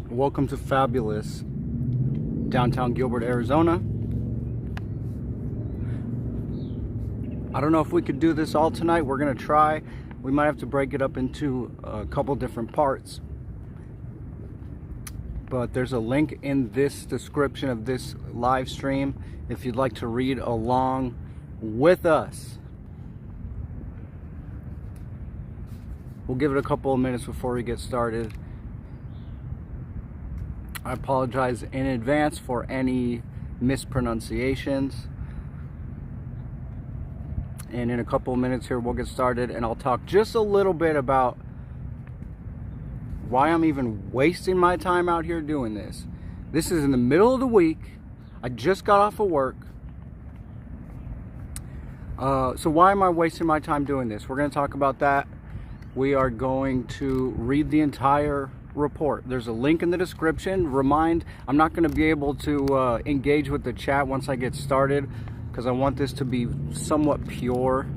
Welcome to fabulous downtown Gilbert, Arizona. I don't know if we could do this all tonight. We're gonna try. We might have to break it up into a couple different parts. But there's a link in this description of this live stream if you'd like to read along with us. We'll give it a couple of minutes before we get started. I apologize in advance for any mispronunciations. And in a couple of minutes here, we'll get started, and I'll talk just a little bit about why I'm even wasting my time out here doing this. This is in the middle of the week. I just got off of work. So why am I wasting my time doing this? We're going to talk about that. We are going to read the entire report. There's a link in the description. I'm not going to be able to engage with the chat once I get started because I want this to be somewhat pure.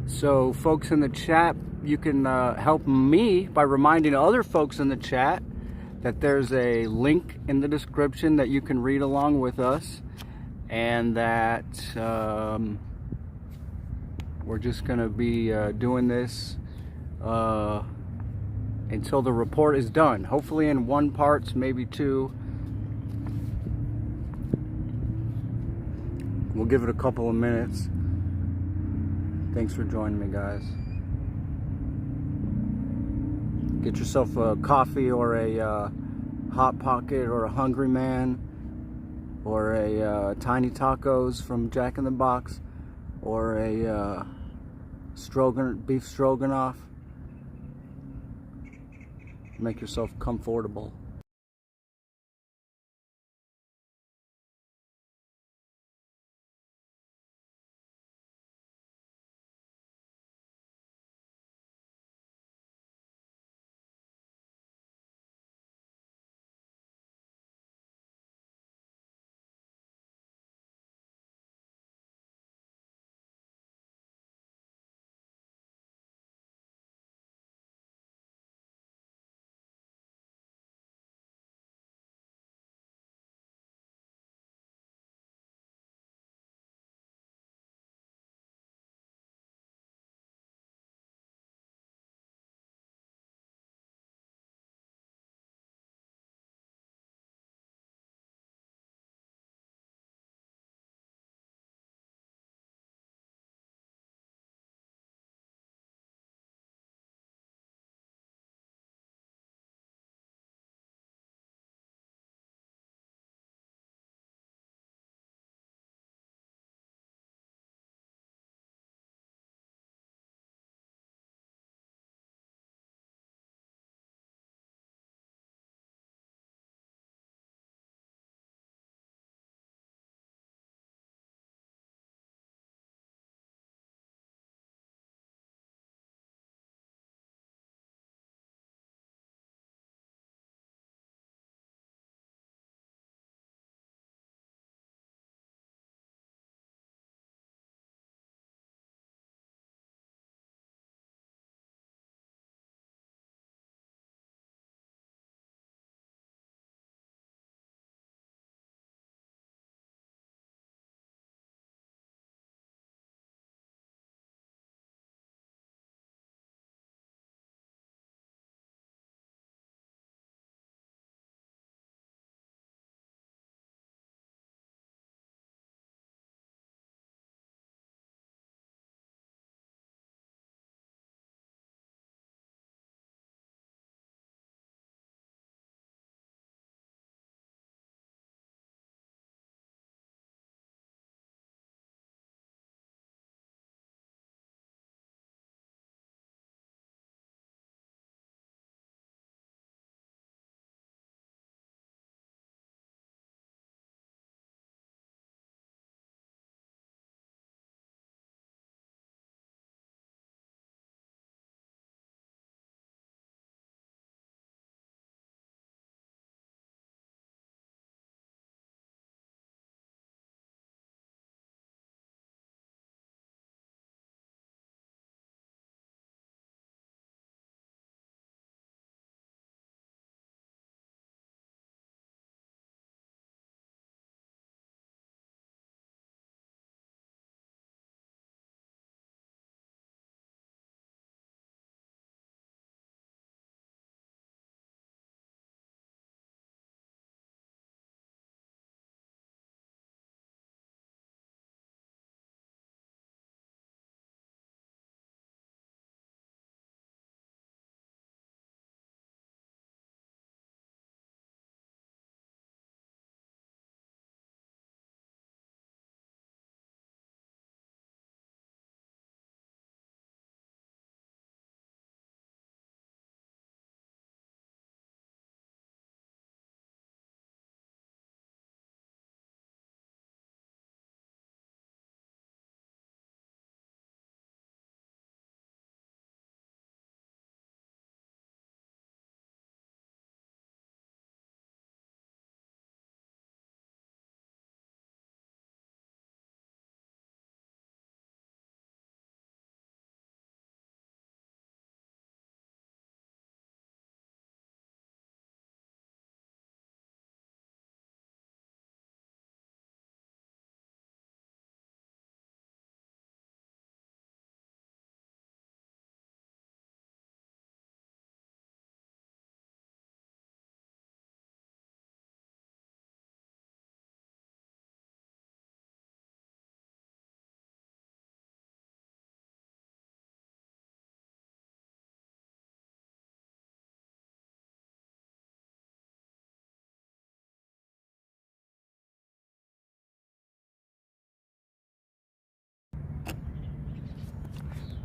So folks in the chat, you can help me by reminding other folks in the chat that there's a link in the description that you can read along with us, and that we're just going to be doing this until the report is done. Hopefully in one part, maybe two. We'll give it a couple of minutes. Thanks for joining me, guys. Get yourself a coffee or a Hot Pocket or a Hungry Man or a Tiny Tacos from Jack in the Box or a beef stroganoff. Make yourself comfortable.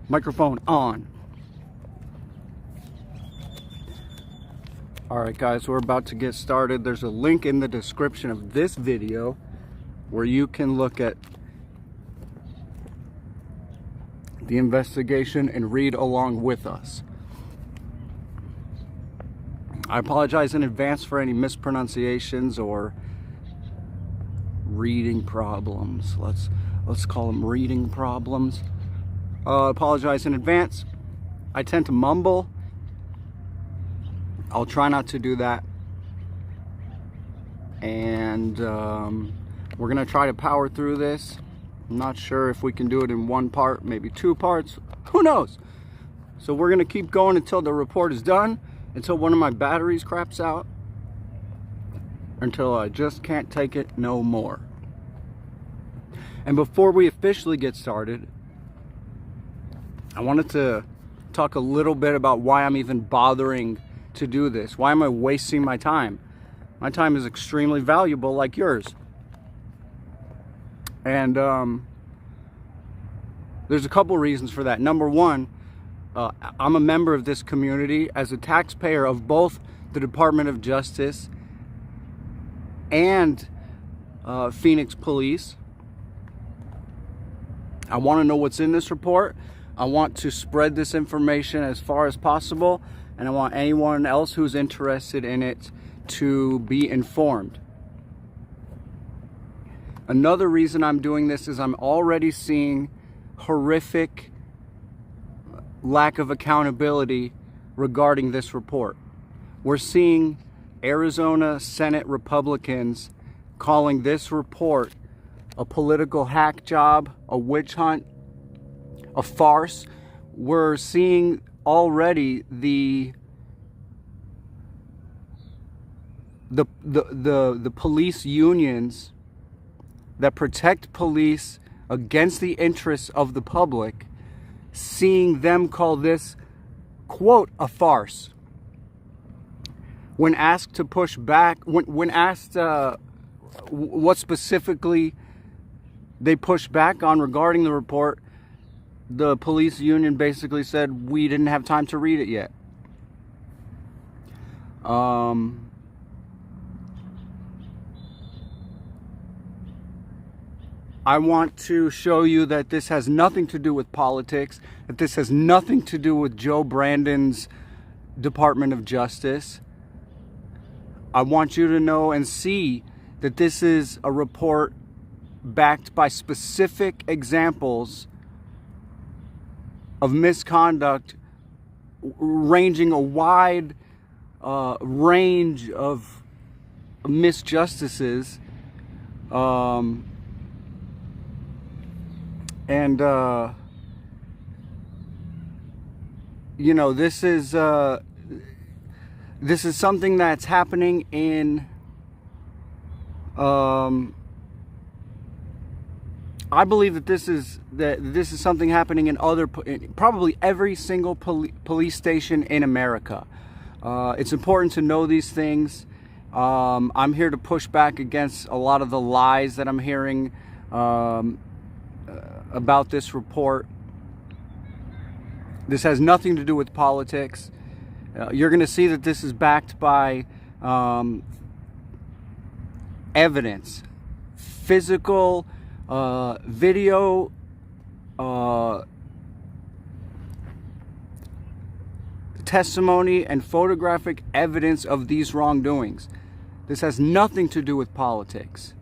Microphone on. Alright guys, we're about to get started. There's a link in the description of this video where you can look at the investigation and read along with us. I apologize in advance for any mispronunciations or reading problems. Let's call them reading problems. Apologize in advance. I tend to mumble. I'll try not to do that. And we're gonna try to power through this. I'm not sure if we can do it in one part, maybe two parts. Who knows? So we're gonna keep going until the report is done, until one of my batteries craps out, until I just can't take it no more. And before we officially get started, I wanted to talk a little bit about why I'm even bothering to do this. Why am I wasting my time? My time is extremely valuable, like yours. And there's a couple reasons for that. Number one, I'm a member of this community as a taxpayer of both the Department of Justice and Phoenix Police. I want to know what's in this report. I want to spread this information as far as possible, and I want anyone else who's interested in it to be informed. Another reason I'm doing this is I'm already seeing horrific lack of accountability regarding this report. We're seeing Arizona Senate Republicans calling this report a political hack job, a witch hunt, a farce. We're seeing already the police unions that protect police against the interests of the public, seeing them call this, quote, a farce. When asked to push back, when asked what specifically they pushed back on regarding the report, the police union basically said, we didn't have time to read it yet. I want to show you that this has nothing to do with politics, that this has nothing to do with Joe Brandon's Department of Justice. I want you to know and see that this is a report backed by specific examples of misconduct ranging a wide range of misjustices, you know, this is something that's happening in I believe that this is something happening in probably every single police station in America. It's important to know these things. I'm here to push back against a lot of the lies that I'm hearing about this report. This has nothing to do with politics. You're going to see that this is backed by evidence, physical, video, testimony, and photographic evidence of these wrongdoings. This has nothing to do with politics.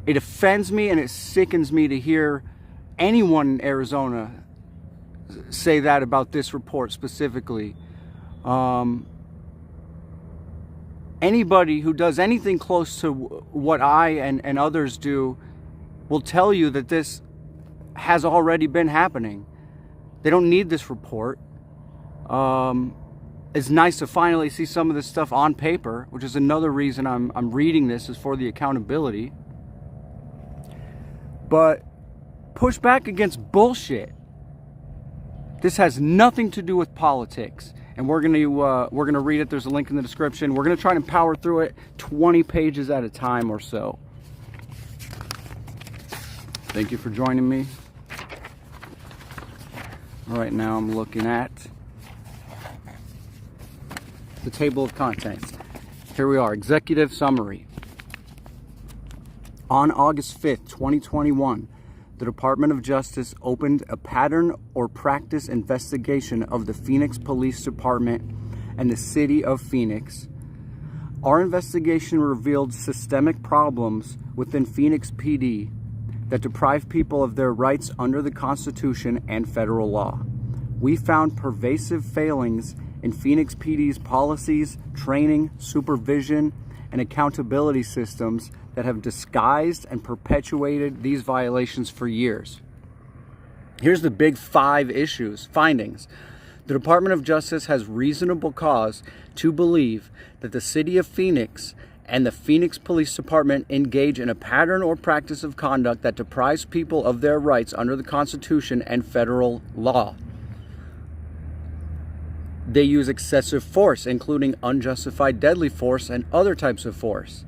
It offends me and it sickens me to hear anyone in Arizona say that about this report specifically. Anybody who does anything close to what I and others do will tell you that this has already been happening. They don't need this report. It's nice to finally see some of this stuff on paper, which is another reason I'm reading this, is for the accountability. But push back against bullshit. This has nothing to do with politics. And we're gonna read it. There's a link in the description. We're gonna try and power through it 20 pages at a time or so. Thank you for joining me. Right now I'm looking at the table of contents. Here we are, executive summary. On August 5th, 2021, the Department of Justice opened a pattern or practice investigation of the Phoenix Police Department and the City of Phoenix. Our investigation revealed systemic problems within Phoenix PD that deprive people of their rights under the Constitution and federal law. We found pervasive failings in Phoenix PD's policies, training, supervision, and accountability systems that have disguised and perpetuated these violations for years. Here's the big 5 findings. The Department of Justice has reasonable cause to believe that the City of Phoenix and the Phoenix Police Department engage in a pattern or practice of conduct that deprives people of their rights under the Constitution and federal law. They use excessive force, including unjustified deadly force and other types of force.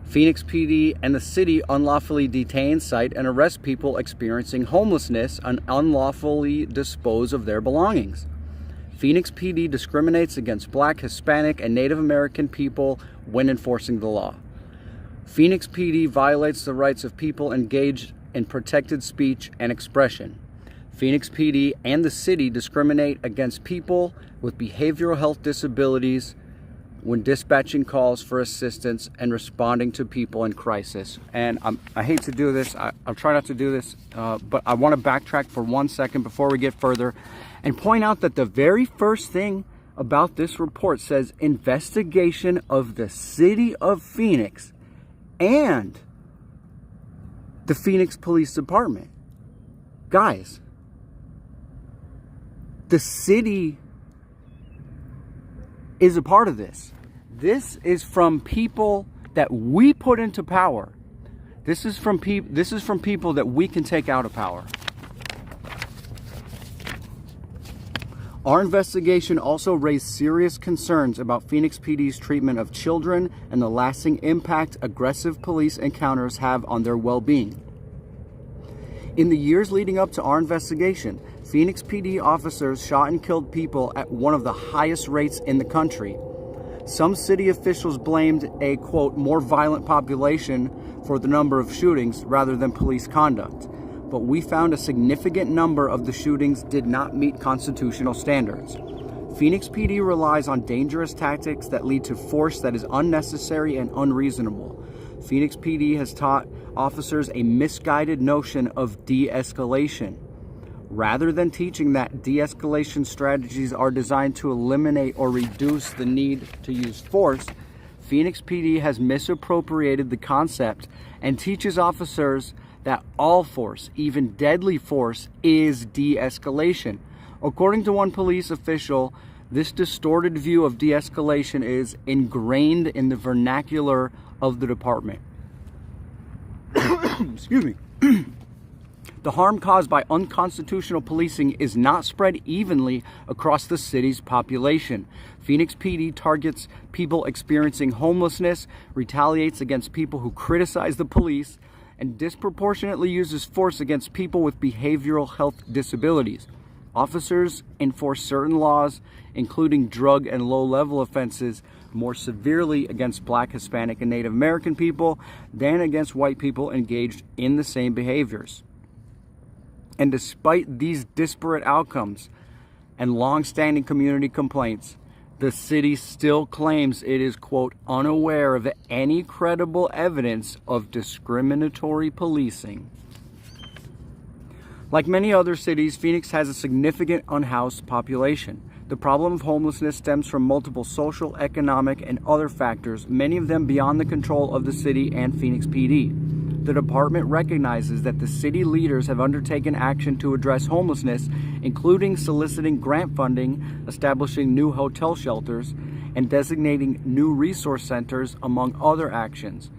Phoenix PD and the city unlawfully detain, cite, and arrest people experiencing homelessness and unlawfully dispose of their belongings. Phoenix PD discriminates against Black, Hispanic, and Native American people when enforcing the law. Phoenix PD violates the rights of people engaged in protected speech and expression. Phoenix PD and the city discriminate against people with behavioral health disabilities when dispatching calls for assistance and responding to people in crisis. And I hate to do this, I'll try not to do this, but I want to backtrack for 1 second before we get further and point out that the very first thing about this report says investigation of the City of Phoenix and the Phoenix Police Department. Guys, the city is a part of this. This is from people that we put into power. This is from people that we can take out of power. Our investigation also raised serious concerns about Phoenix PD's treatment of children and the lasting impact aggressive police encounters have on their well-being. In the years leading up to our investigation, Phoenix PD officers shot and killed people at one of the highest rates in the country. Some city officials blamed a, quote, more violent population for the number of shootings rather than police conduct. But we found a significant number of the shootings did not meet constitutional standards. Phoenix PD relies on dangerous tactics that lead to force that is unnecessary and unreasonable. Phoenix PD has taught officers a misguided notion of de-escalation. Rather than teaching that de-escalation strategies are designed to eliminate or reduce the need to use force, Phoenix PD has misappropriated the concept and teaches officers that all force, even deadly force, is de-escalation. According to one police official, this distorted view of de-escalation is ingrained in the vernacular of the department. Excuse me. The harm caused by unconstitutional policing is not spread evenly across the city's population. Phoenix PD targets people experiencing homelessness, retaliates against people who criticize the police, and disproportionately uses force against people with behavioral health disabilities. Officers enforce certain laws, including drug and low-level offenses, more severely against Black, Hispanic, and Native American people than against white people engaged in the same behaviors. And despite these disparate outcomes and long-standing community complaints, the city still claims it is, quote, unaware of any credible evidence of discriminatory policing. Like many other cities, Phoenix has a significant unhoused population. The problem of homelessness stems from multiple social, economic, and other factors, many of them beyond the control of the city and Phoenix PD. The department recognizes that the city leaders have undertaken action to address homelessness, including soliciting grant funding, establishing new hotel shelters, and designating new resource centers, among other actions.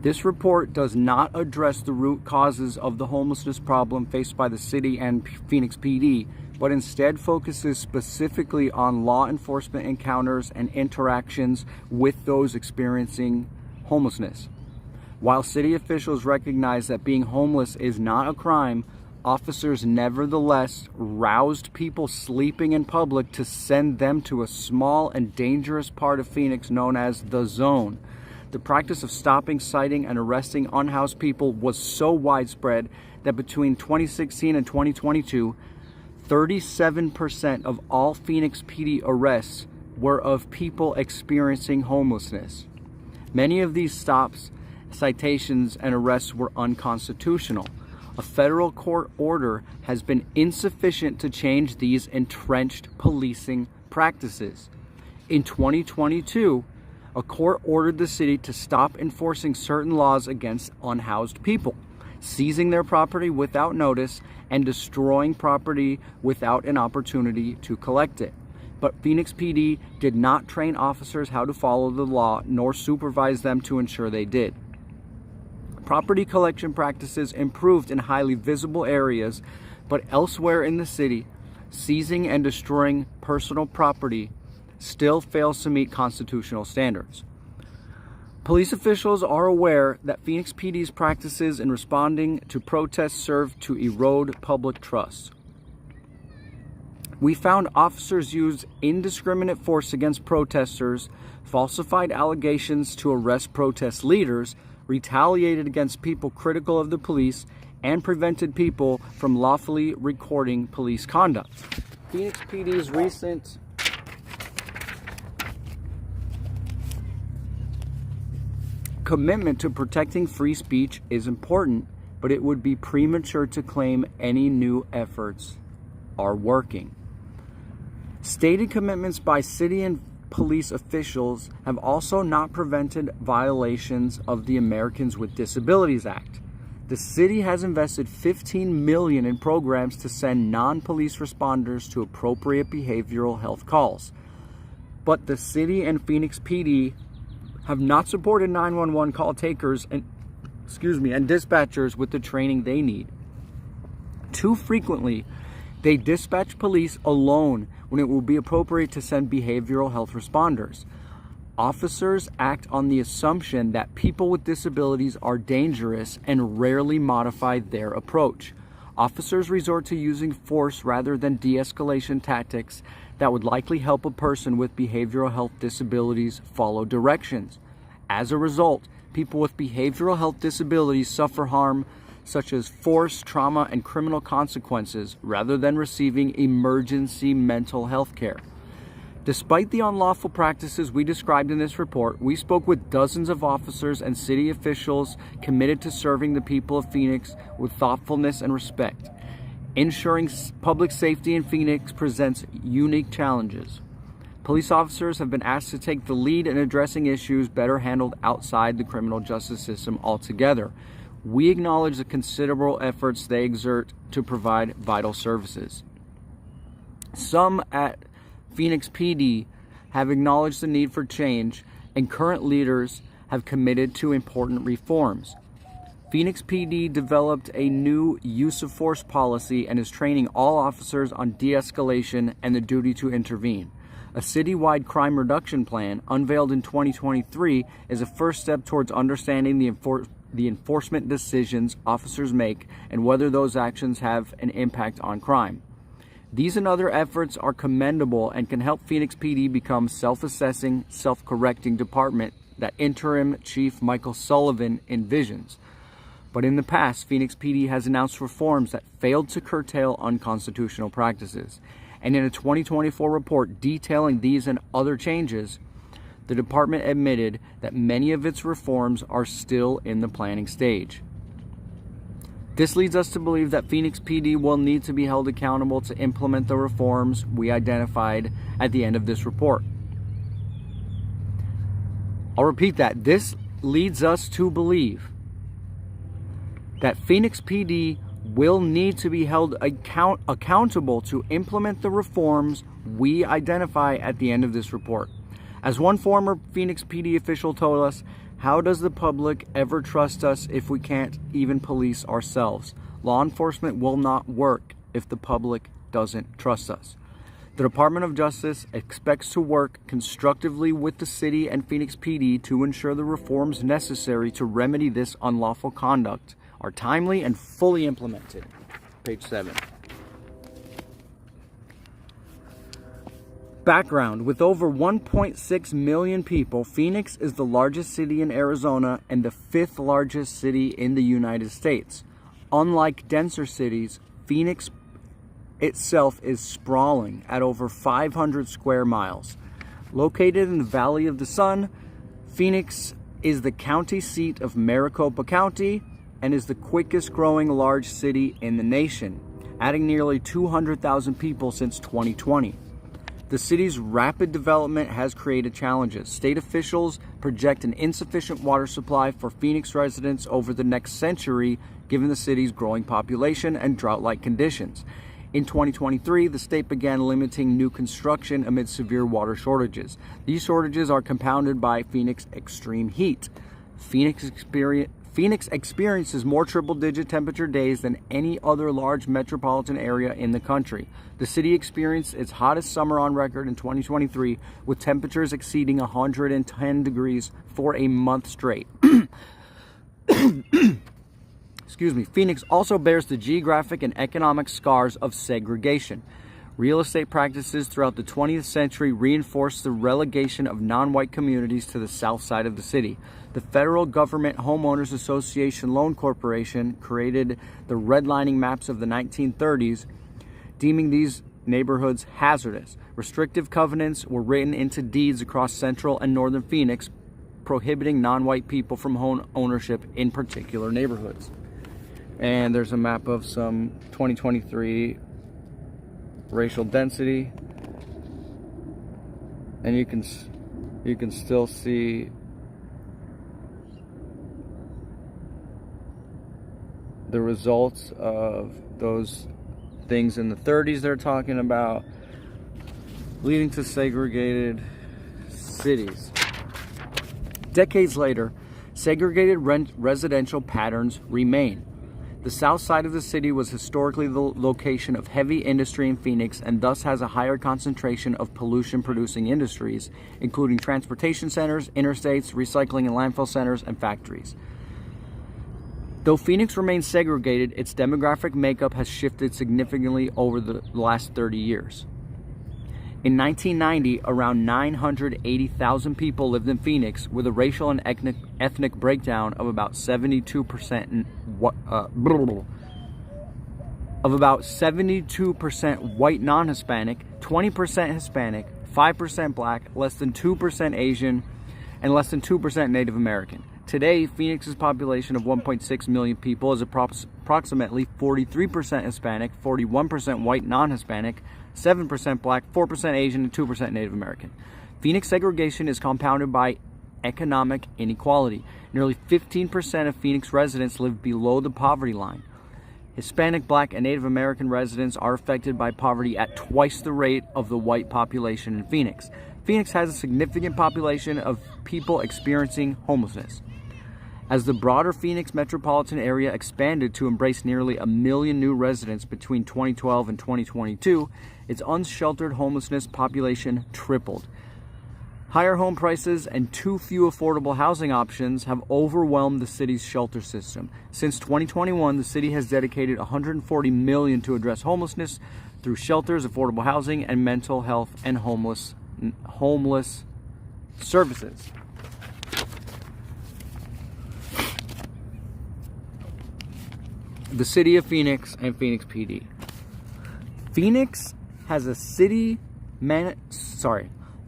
This report does not address the root causes of the homelessness problem faced by the city and Phoenix PD, but instead focuses specifically on law enforcement encounters and interactions with those experiencing homelessness. While city officials recognize that being homeless is not a crime, officers nevertheless roused people sleeping in public to send them to a small and dangerous part of Phoenix known as the Zone. The practice of stopping, citing, and arresting unhoused people was so widespread that between 2016 and 2022, 37% of all Phoenix PD arrests were of people experiencing homelessness. Many of these stops, citations, and arrests were unconstitutional. A federal court order has been insufficient to change these entrenched policing practices. In 2022, a court ordered the city to stop enforcing certain laws against unhoused people, seizing their property without notice and destroying property without an opportunity to collect it. But Phoenix PD did not train officers how to follow the law nor supervise them to ensure they did. Property collection practices improved in highly visible areas, but elsewhere in the city, seizing and destroying personal property still fails to meet constitutional standards. Police officials are aware that Phoenix PD's practices in responding to protests serve to erode public trust. We found officers used indiscriminate force against protesters, falsified allegations to arrest protest leaders, retaliated against people critical of the police, and prevented people from lawfully recording police conduct. Phoenix PD's recent commitment to protecting free speech is important, but it would be premature to claim any new efforts are working. Stated commitments by city and police officials have also not prevented violations of the Americans with Disabilities Act. The city has invested $15 million in programs to send non-police responders to appropriate behavioral health calls. But the city and Phoenix PD have not supported 911 call takers and dispatchers with the training they need. Too frequently, they dispatch police alone when it will be appropriate to send behavioral health responders. Officers act on the assumption that people with disabilities are dangerous and rarely modify their approach. Officers resort to using force rather than de-escalation tactics that would likely help a person with behavioral health disabilities follow directions. As a result, people with behavioral health disabilities suffer harm such as force, trauma, and criminal consequences rather than receiving emergency mental health care. Despite the unlawful practices we described in this report, we spoke with dozens of officers and city officials committed to serving the people of Phoenix with thoughtfulness and respect. Ensuring public safety in Phoenix presents unique challenges. Police officers have been asked to take the lead in addressing issues better handled outside the criminal justice system altogether. We acknowledge the considerable efforts they exert to provide vital services. Some at Phoenix PD have acknowledged the need for change, and current leaders have committed to important reforms. Phoenix PD developed a new use of force policy and is training all officers on de-escalation and the duty to intervene. A citywide crime reduction plan, unveiled in 2023, is a first step towards understanding the enforcement decisions officers make and whether those actions have an impact on crime. These and other efforts are commendable and can help Phoenix PD become self-assessing, self-correcting department that interim Chief Michael Sullivan envisions. But in the past, Phoenix PD has announced reforms that failed to curtail unconstitutional practices. And in a 2024 report detailing these and other changes, the department admitted that many of its reforms are still in the planning stage. This leads us to believe that Phoenix PD will need to be held accountable to implement the reforms we identified at the end of this report. I'll repeat that. This leads us to believe that Phoenix PD will need to be held accountable to implement the reforms we identify at the end of this report. As one former Phoenix PD official told us, how does the public ever trust us if we can't even police ourselves? Law enforcement will not work if the public doesn't trust us. The Department of Justice expects to work constructively with the city and Phoenix PD to ensure the reforms necessary to remedy this unlawful conduct are timely and fully implemented. page 7. Background: with over 1.6 million people, Phoenix is the largest city in Arizona and the 5th largest city in the United States. Unlike denser cities, Phoenix itself is sprawling at over 500 square miles. Located in the Valley of the Sun, Phoenix is the county seat of Maricopa County and is the quickest growing large city in the nation, adding nearly 200,000 people since 2020. The city's rapid development has created challenges. State officials project an insufficient water supply for Phoenix residents over the next century, given the city's growing population and drought-like conditions. In 2023, the state began limiting new construction amid severe water shortages. These shortages are compounded by Phoenix's extreme heat. Phoenix experiences more triple-digit temperature days than any other large metropolitan area in the country. The city experienced its hottest summer on record in 2023, with temperatures exceeding 110 degrees for a month straight. Excuse me. Phoenix also bears the geographic and economic scars of segregation. Real estate practices throughout the 20th century reinforced the relegation of non-white communities to the south side of the city. The federal government Homeowners Association Loan Corporation created the redlining maps of the 1930s, deeming these neighborhoods hazardous. Restrictive covenants were written into deeds across central and northern Phoenix, prohibiting non-white people from home ownership in particular neighborhoods. And there's a map of some 2023 racial density, and you can still see the results of those things in the 30s they're talking about, leading to segregated cities. Decades later, segregated residential patterns remain. The south side of the city was historically the location of heavy industry in Phoenix and thus has a higher concentration of pollution-producing industries, including transportation centers, interstates, recycling and landfill centers, and factories. Though Phoenix remains segregated, its demographic makeup has shifted significantly over the last 30 years. In 1990, around 980,000 people lived in Phoenix, with a racial and ethnic breakdown of about 72% white non-Hispanic, 20% Hispanic, 5% Black, less than 2% Asian, and less than 2% Native American. Today, Phoenix's population of 1.6 million people is approximately 43% Hispanic, 41% white non-Hispanic, 7% Black, 4% Asian, and 2% Native American. Phoenix segregation is compounded by economic inequality. Nearly 15% of Phoenix residents live below the poverty line. Hispanic, Black, and Native American residents are affected by poverty at twice the rate of the white population in Phoenix. Phoenix has a significant population of people experiencing homelessness. As the broader Phoenix metropolitan area expanded to embrace nearly 1 million new residents between 2012 and 2022, its unsheltered homelessness population tripled. Higher home prices and too few affordable housing options have overwhelmed the city's shelter system. Since 2021, the city has dedicated $140 million to address homelessness through shelters, affordable housing, and mental health and homeless services. The city of Phoenix and Phoenix PD. Phoenix has a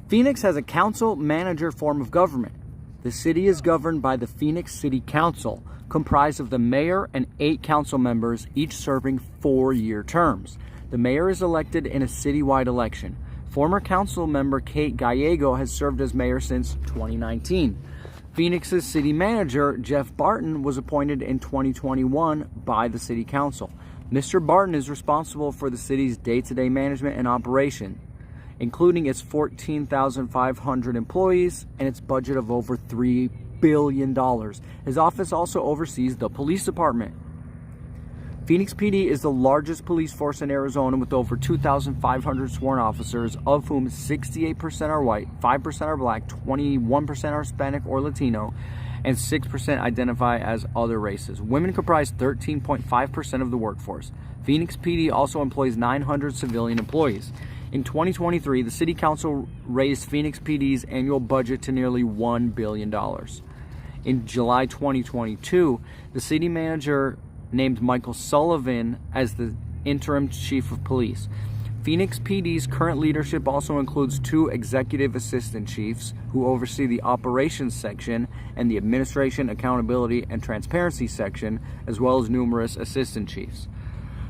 Phoenix has a council manager form of government. The city is governed by the Phoenix City Council, comprised of the mayor and 8 council members, each serving 4-year terms. The mayor is elected in a citywide election. Former council member Kate Gallego has served as mayor since 2019. Phoenix's city manager, Jeff Barton, was appointed in 2021 by the city council. Mr. Barton is responsible for the city's day-to-day management and operation, including its 14,500 employees and its budget of over $3 billion. His office also oversees the police department. Phoenix PD is the largest police force in Arizona, with over 2,500 sworn officers, of whom 68% are white, 5% are Black, 21% are Hispanic or Latino, and 6% identify as other races. Women comprise 13.5% of the workforce. Phoenix PD also employs 900 civilian employees. In 2023, the City Council raised Phoenix PD's annual budget to nearly $1 billion. In July 2022, the city manager named Michael Sullivan as the interim chief of police. Phoenix PD's current leadership also includes 2 executive assistant chiefs who oversee the operations section and the administration, accountability, and transparency section, as well as numerous assistant chiefs.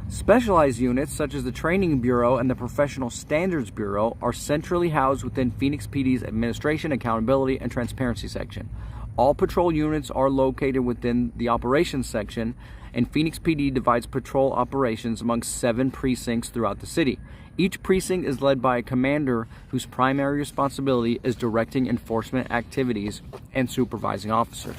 Specialized units such as the Training Bureau and the Professional Standards Bureau are centrally housed within Phoenix PD's administration, accountability, and transparency section. All patrol units are located within the operations section, and Phoenix PD divides patrol operations among 7 precincts throughout the city. Each precinct is led by a commander whose primary responsibility is directing enforcement activities and supervising officers.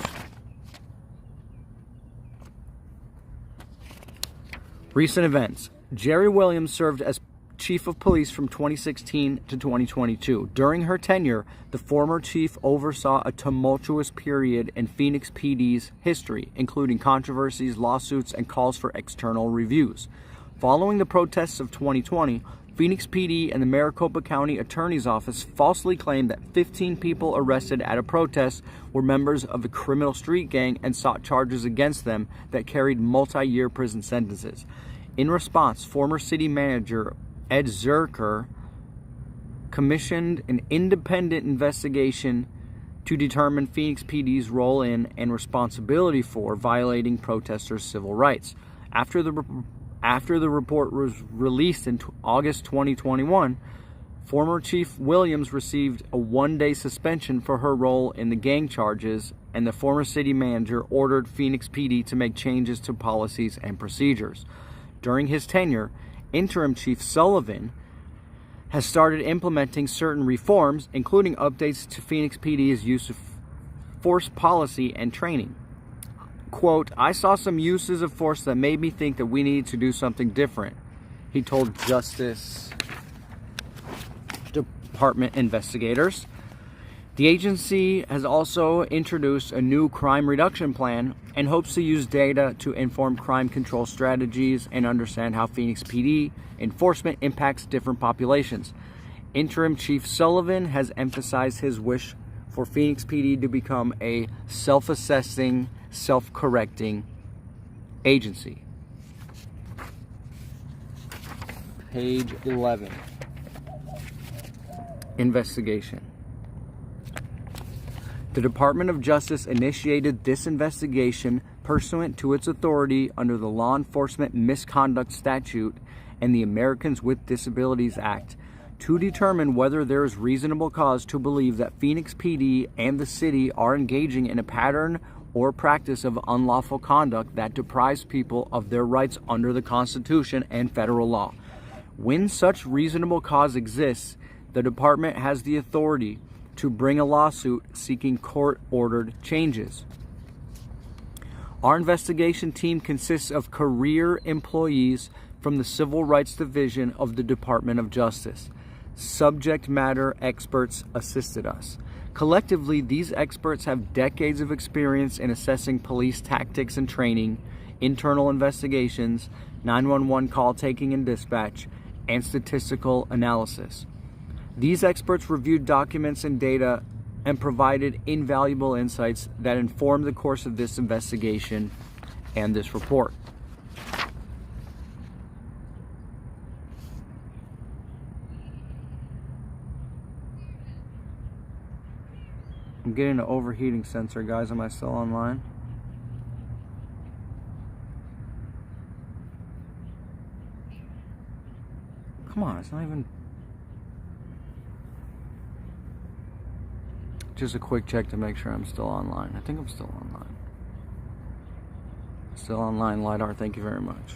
Recent events. Jerry Williams served as chief of police from 2016 to 2022. During her tenure, the former chief oversaw a tumultuous period in Phoenix PD's history, including controversies, lawsuits, and calls for external reviews. Following the protests of 2020, Phoenix PD and the Maricopa County Attorney's Office falsely claimed that 15 people arrested at a protest were members of a criminal street gang and sought charges against them that carried multi-year prison sentences. In response, former city manager Ed Zerker commissioned an independent investigation to determine Phoenix PD's role in and responsibility for violating protesters' civil rights. After the report was released in August 2021, former Chief Williams received a 1-day suspension for her role in the gang charges, and the former city manager ordered Phoenix PD to make changes to policies and procedures. During his tenure, Interim Chief Sullivan has started implementing certain reforms, including updates to Phoenix PD's use of force policy and training. Quote, "I saw some uses of force that made me think that we need to do something different," he told Justice Department investigators. The agency has also introduced a new crime reduction plan and hopes to use data to inform crime control strategies and understand how Phoenix PD enforcement impacts different populations. Interim Chief Sullivan has emphasized his wish for Phoenix PD to become a self-assessing, self-correcting agency. Page 11. Investigation. The Department of Justice initiated this investigation pursuant to its authority under the Law Enforcement Misconduct Statute and the Americans with Disabilities Act to determine whether there is reasonable cause to believe that Phoenix PD and the city are engaging in a pattern or practice of unlawful conduct that deprives people of their rights under the Constitution and federal law. When such reasonable cause exists, the department has the authority to bring a lawsuit seeking court-ordered changes. Our investigation team consists of career employees from the Civil Rights Division of the Department of Justice. Subject matter experts assisted us. Collectively, these experts have decades of experience in assessing police tactics and training, internal investigations, 911 call taking and dispatch, and statistical analysis. These experts reviewed documents and data and provided invaluable insights that informed the course of this investigation and this report. I'm getting an overheating sensor, guys. Am I still online? Come on, it's not even... Just a quick check to make sure I'm still online. I think I'm still online. Still online, LiDAR. Thank you very much.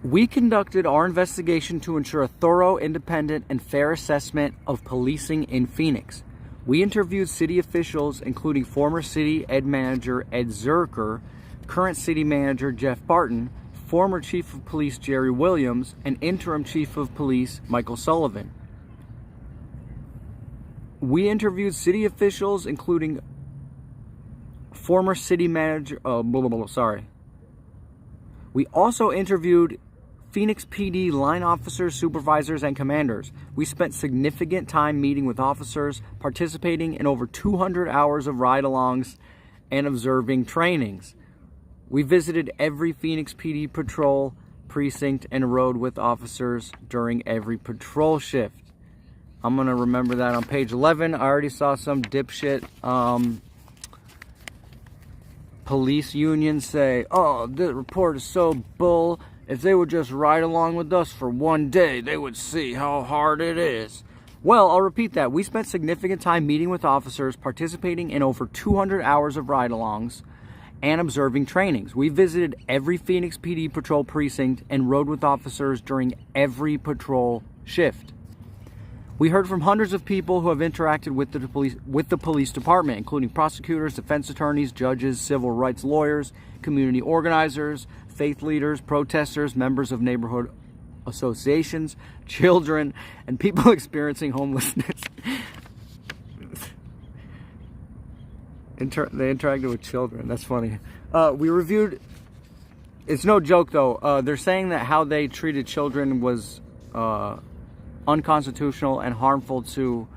We conducted our investigation to ensure a thorough, independent, and fair assessment of policing in Phoenix. We interviewed city officials, including former city ed manager Ed Zerker, current city manager Jeff Barton, former chief of police Jerry Williams, and interim chief of police Michael Sullivan. We interviewed city officials, including former city manager, We also interviewed Phoenix PD line officers, supervisors, and commanders. We spent significant time meeting with officers, participating in over 200 hours of ride-alongs and observing trainings. We visited every Phoenix PD patrol precinct and rode with officers during every patrol shift. I'm going to remember that on page 11. I already saw some dipshit police unions say, oh, this report is so bull. If they would just ride along with us for one day, they would see how hard it is. Well, I'll repeat that. We spent significant time meeting with officers, participating in over 200 hours of ride-alongs, and observing trainings. We visited every Phoenix PD patrol precinct and rode with officers during every patrol shift. We heard from hundreds of people who have interacted with the police department, including prosecutors, defense attorneys, judges, civil rights lawyers, community organizers, faith leaders, protesters, members of neighborhood associations, children, and people experiencing homelessness. They interacted with children. That's funny. We reviewed... It's no joke, though. They're saying that how they treated children was unconstitutional and harmful to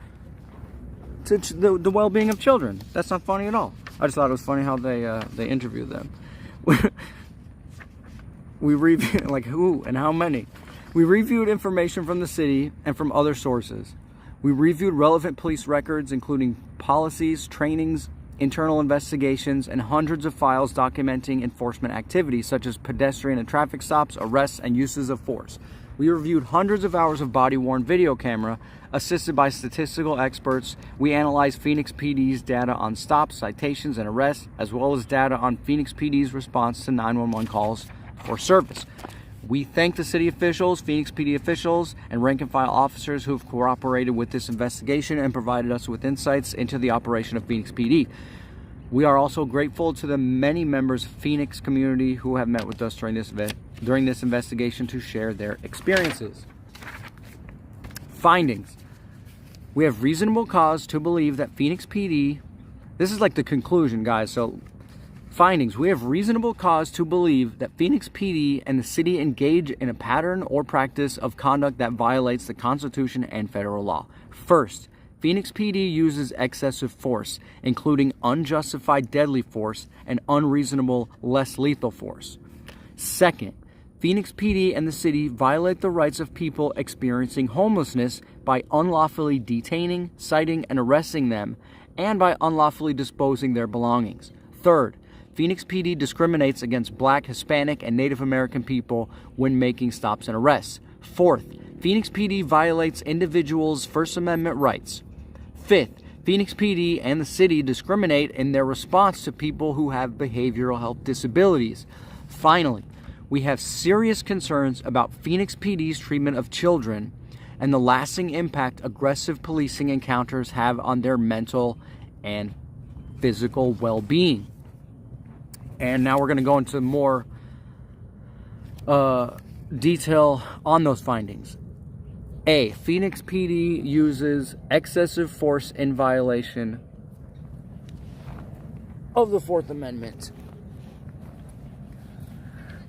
the well-being of children. That's not funny at all. I just thought it was funny how they interviewed them. We reviewed, like, who and how many. We reviewed information from the city and from other sources. We reviewed relevant police records, including policies, trainings, internal investigations, and hundreds of files documenting enforcement activities such as pedestrian and traffic stops, arrests, and uses of force. We reviewed hundreds of hours of body-worn video camera, assisted by statistical experts. We analyzed Phoenix PD's data on stops, citations, and arrests, as well as data on Phoenix PD's response to 911 calls for service. We thank the city officials, Phoenix PD officials, and rank-and-file officers who have cooperated with this investigation and provided us with insights into the operation of Phoenix PD. We are also grateful to the many members of Phoenix community who have met with us during this investigation to share their experiences. Findings. We have reasonable cause to believe that Phoenix PD... This is like the conclusion, guys, so... Findings. We have reasonable cause to believe that Phoenix PD and the city engage in a pattern or practice of conduct that violates the Constitution and federal law. First, Phoenix PD uses excessive force, including unjustified deadly force and unreasonable, less lethal force. Second, Phoenix PD and the city violate the rights of people experiencing homelessness by unlawfully detaining, citing, and arresting them, and by unlawfully disposing their belongings. Third, Phoenix PD discriminates against Black, Hispanic, and Native American people when making stops and arrests. Fourth, Phoenix PD violates individuals' First Amendment rights. Fifth, Phoenix PD and the city discriminate in their response to people who have behavioral health disabilities. Finally, we have serious concerns about Phoenix PD's treatment of children and the lasting impact aggressive policing encounters have on their mental and physical well-being. And now we're going to go into more detail on those findings. A. Phoenix PD uses excessive force in violation of the Fourth Amendment.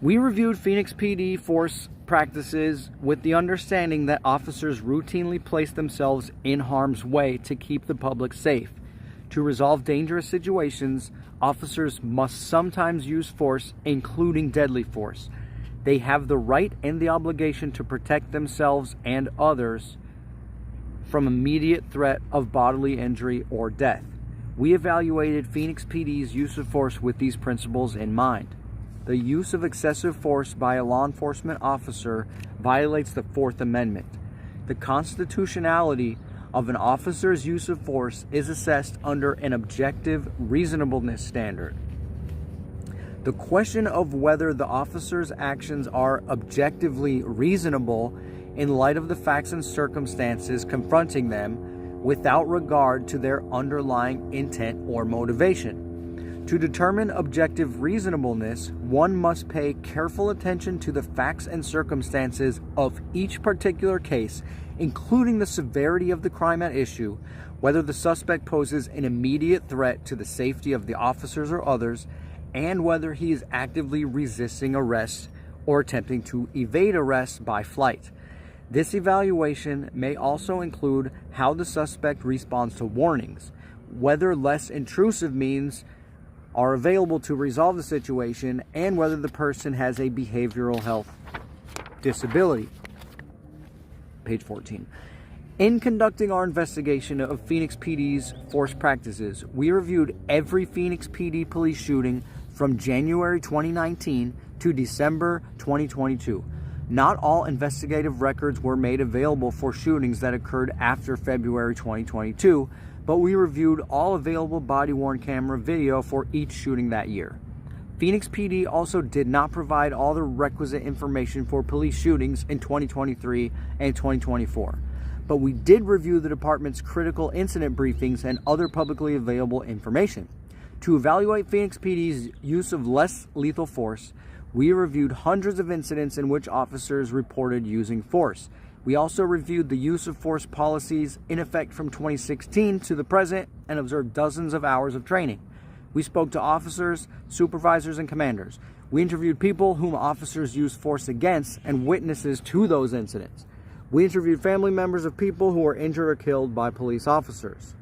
We reviewed Phoenix PD force practices with the understanding that officers routinely place themselves in harm's way to keep the public safe. To resolve dangerous situations, officers must sometimes use force, including deadly force. They have the right and the obligation to protect themselves and others from immediate threat of bodily injury or death. We evaluated Phoenix PD's use of force with these principles in mind. The use of excessive force by a law enforcement officer violates the Fourth Amendment. The constitutionality of an officer's use of force is assessed under an objective reasonableness standard. The question of whether the officer's actions are objectively reasonable in light of the facts and circumstances confronting them without regard to their underlying intent or motivation. To determine objective reasonableness, one must pay careful attention to the facts and circumstances of each particular case, including the severity of the crime at issue, whether the suspect poses an immediate threat to the safety of the officers or others, and whether he is actively resisting arrest or attempting to evade arrest by flight. This evaluation may also include how the suspect responds to warnings, whether less intrusive means are available to resolve the situation, and whether the person has a behavioral health disability. Page 14. In conducting our investigation of Phoenix PD's force practices, we reviewed every Phoenix PD police shooting from January 2019 to December 2022. Not all investigative records were made available for shootings that occurred after February 2022, but we reviewed all available body-worn camera video for each shooting that year. Phoenix PD also did not provide all the requisite information for police shootings in 2023 and 2024, but we did review the department's critical incident briefings and other publicly available information. To evaluate Phoenix PD's use of less lethal force, we reviewed hundreds of incidents in which officers reported using force. We also reviewed the use of force policies in effect from 2016 to the present and observed dozens of hours of training. We spoke to officers, supervisors, and commanders. We interviewed people whom officers used force against and witnesses to those incidents. We interviewed family members of people who were injured or killed by police officers.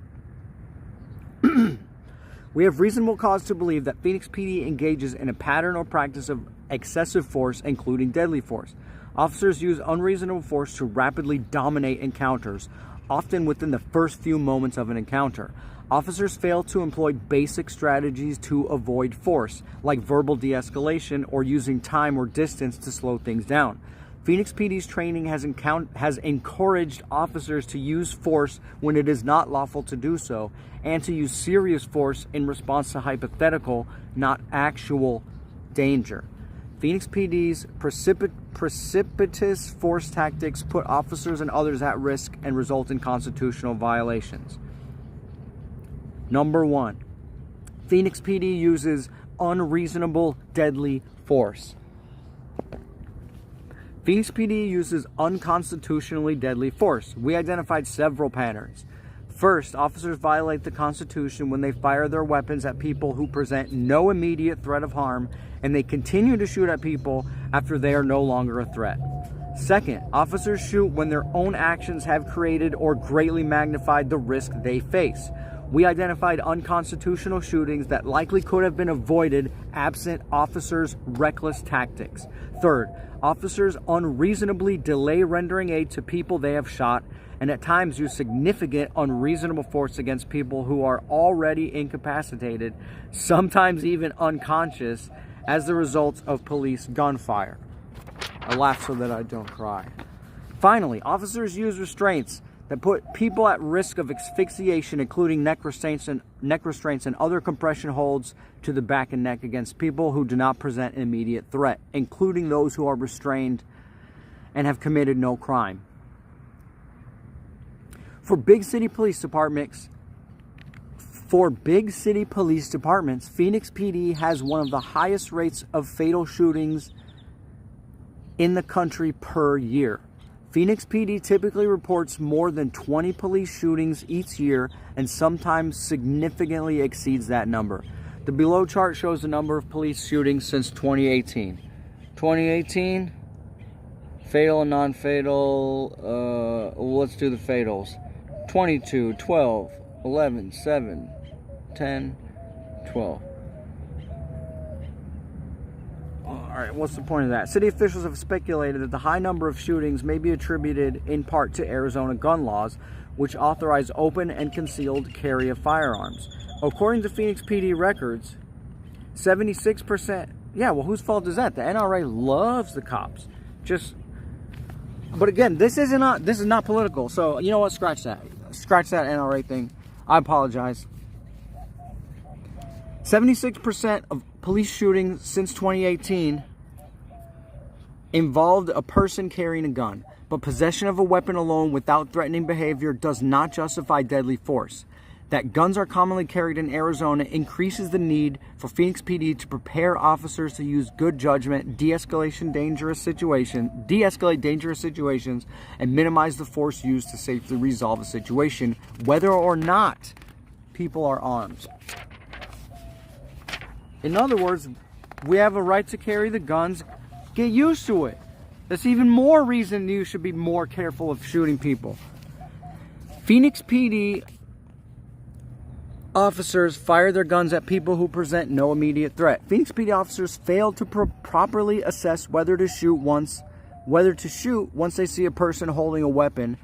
We have reasonable cause to believe that Phoenix PD engages in a pattern or practice of excessive force, including deadly force. Officers use unreasonable force to rapidly dominate encounters, often within the first few moments of an encounter. Officers fail to employ basic strategies to avoid force, like verbal de-escalation or using time or distance to slow things down. Phoenix PD's training has encouraged officers to use force when it is not lawful to do so, and to use serious force in response to hypothetical, not actual, danger. Phoenix PD's precipitous force tactics put officers and others at risk and result in constitutional violations. Number 1, Phoenix PD uses unreasonable deadly force. Phoenix PD uses unconstitutionally deadly force. We identified several patterns. First, officers violate the Constitution when they fire their weapons at people who present no immediate threat of harm, and they continue to shoot at people after they are no longer a threat. Second, officers shoot when their own actions have created or greatly magnified the risk they face. We identified unconstitutional shootings that likely could have been avoided absent officers' reckless tactics. Third, officers unreasonably delay rendering aid to people they have shot, and at times use significant unreasonable force against people who are already incapacitated, sometimes even unconscious, as the result of police gunfire. I laugh so that I don't cry. Finally, officers use restraints that put people at risk of asphyxiation, including neck restraints and other compression holds to the back and neck against people who do not present an immediate threat, including those who are restrained and have committed no crime. For big city police departments, Phoenix PD has one of the highest rates of fatal shootings in the country per year. Phoenix PD typically reports more than 20 police shootings each year and sometimes significantly exceeds that number. The below chart shows the number of police shootings since 2018. 2018, fatal and non-fatal, let's do the fatals. 22, 12, 11, 7, 10, 12. Alright, what's the point of that? City officials have speculated that the high number of shootings may be attributed in part to Arizona gun laws, which authorize open and concealed carry of firearms. According to Phoenix PD records, 76%... Yeah, well, whose fault is that? The NRA loves the cops. But again, this is not political, so you know what? Scratch that. Scratch that NRA thing. I apologize. 76% of police shootings since 2018 involved a person carrying a gun, but possession of a weapon alone without threatening behavior does not justify deadly force. that guns are commonly carried in Arizona increases the need for Phoenix PD to prepare officers to use good judgment, de-escalate dangerous situations, and minimize the force used to safely resolve a situation, whether or not people are armed. In other words, we have a right to carry the guns. Get used to it. That's even more reason you should be more careful of shooting people. Phoenix PD officers fire their guns at people who present no immediate threat. Phoenix PD officers fail to properly assess whether to shoot once they see a person holding a weapon,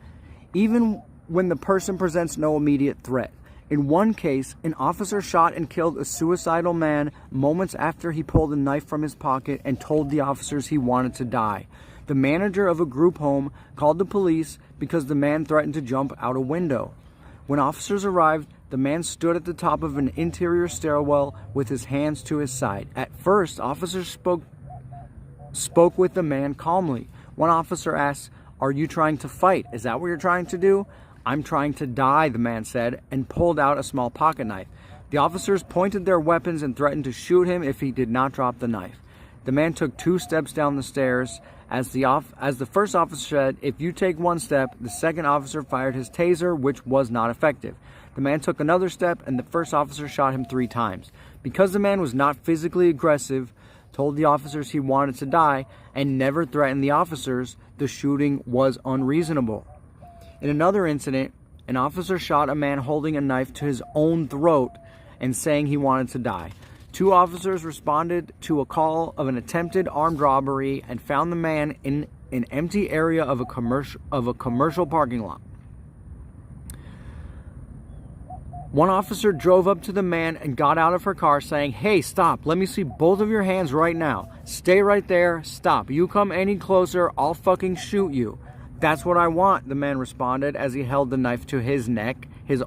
even when the person presents no immediate threat. In one case, an officer shot and killed a suicidal man moments after he pulled a knife from his pocket and told the officers he wanted to die. The manager of a group home called the police because the man threatened to jump out a window. When officers arrived, the man stood at the top of an interior stairwell with his hands to his side. At first, officers spoke with the man calmly. One officer asked, "Are you trying to fight? Is that what you're trying to do?" "I'm trying to die," the man said, and pulled out a small pocket knife. The officers pointed their weapons and threatened to shoot him if he did not drop the knife. The man took 2 steps down the stairs. As the first officer said, "If you take 1 step," the second officer fired his taser, which was not effective. The man took another step, and the first officer shot him 3 times. Because the man was not physically aggressive, told the officers he wanted to die, and never threatened the officers, the shooting was unreasonable. In another incident, an officer shot a man holding a knife to his own throat and saying he wanted to die. 2 officers responded to a call of an attempted armed robbery and found the man in an empty area of a commercial parking lot. One officer drove up to the man and got out of her car saying, "Hey, stop, let me see both of your hands right now. Stay right there, stop. You come any closer, I'll fucking shoot you." "That's what I want," the man responded as he held the knife to his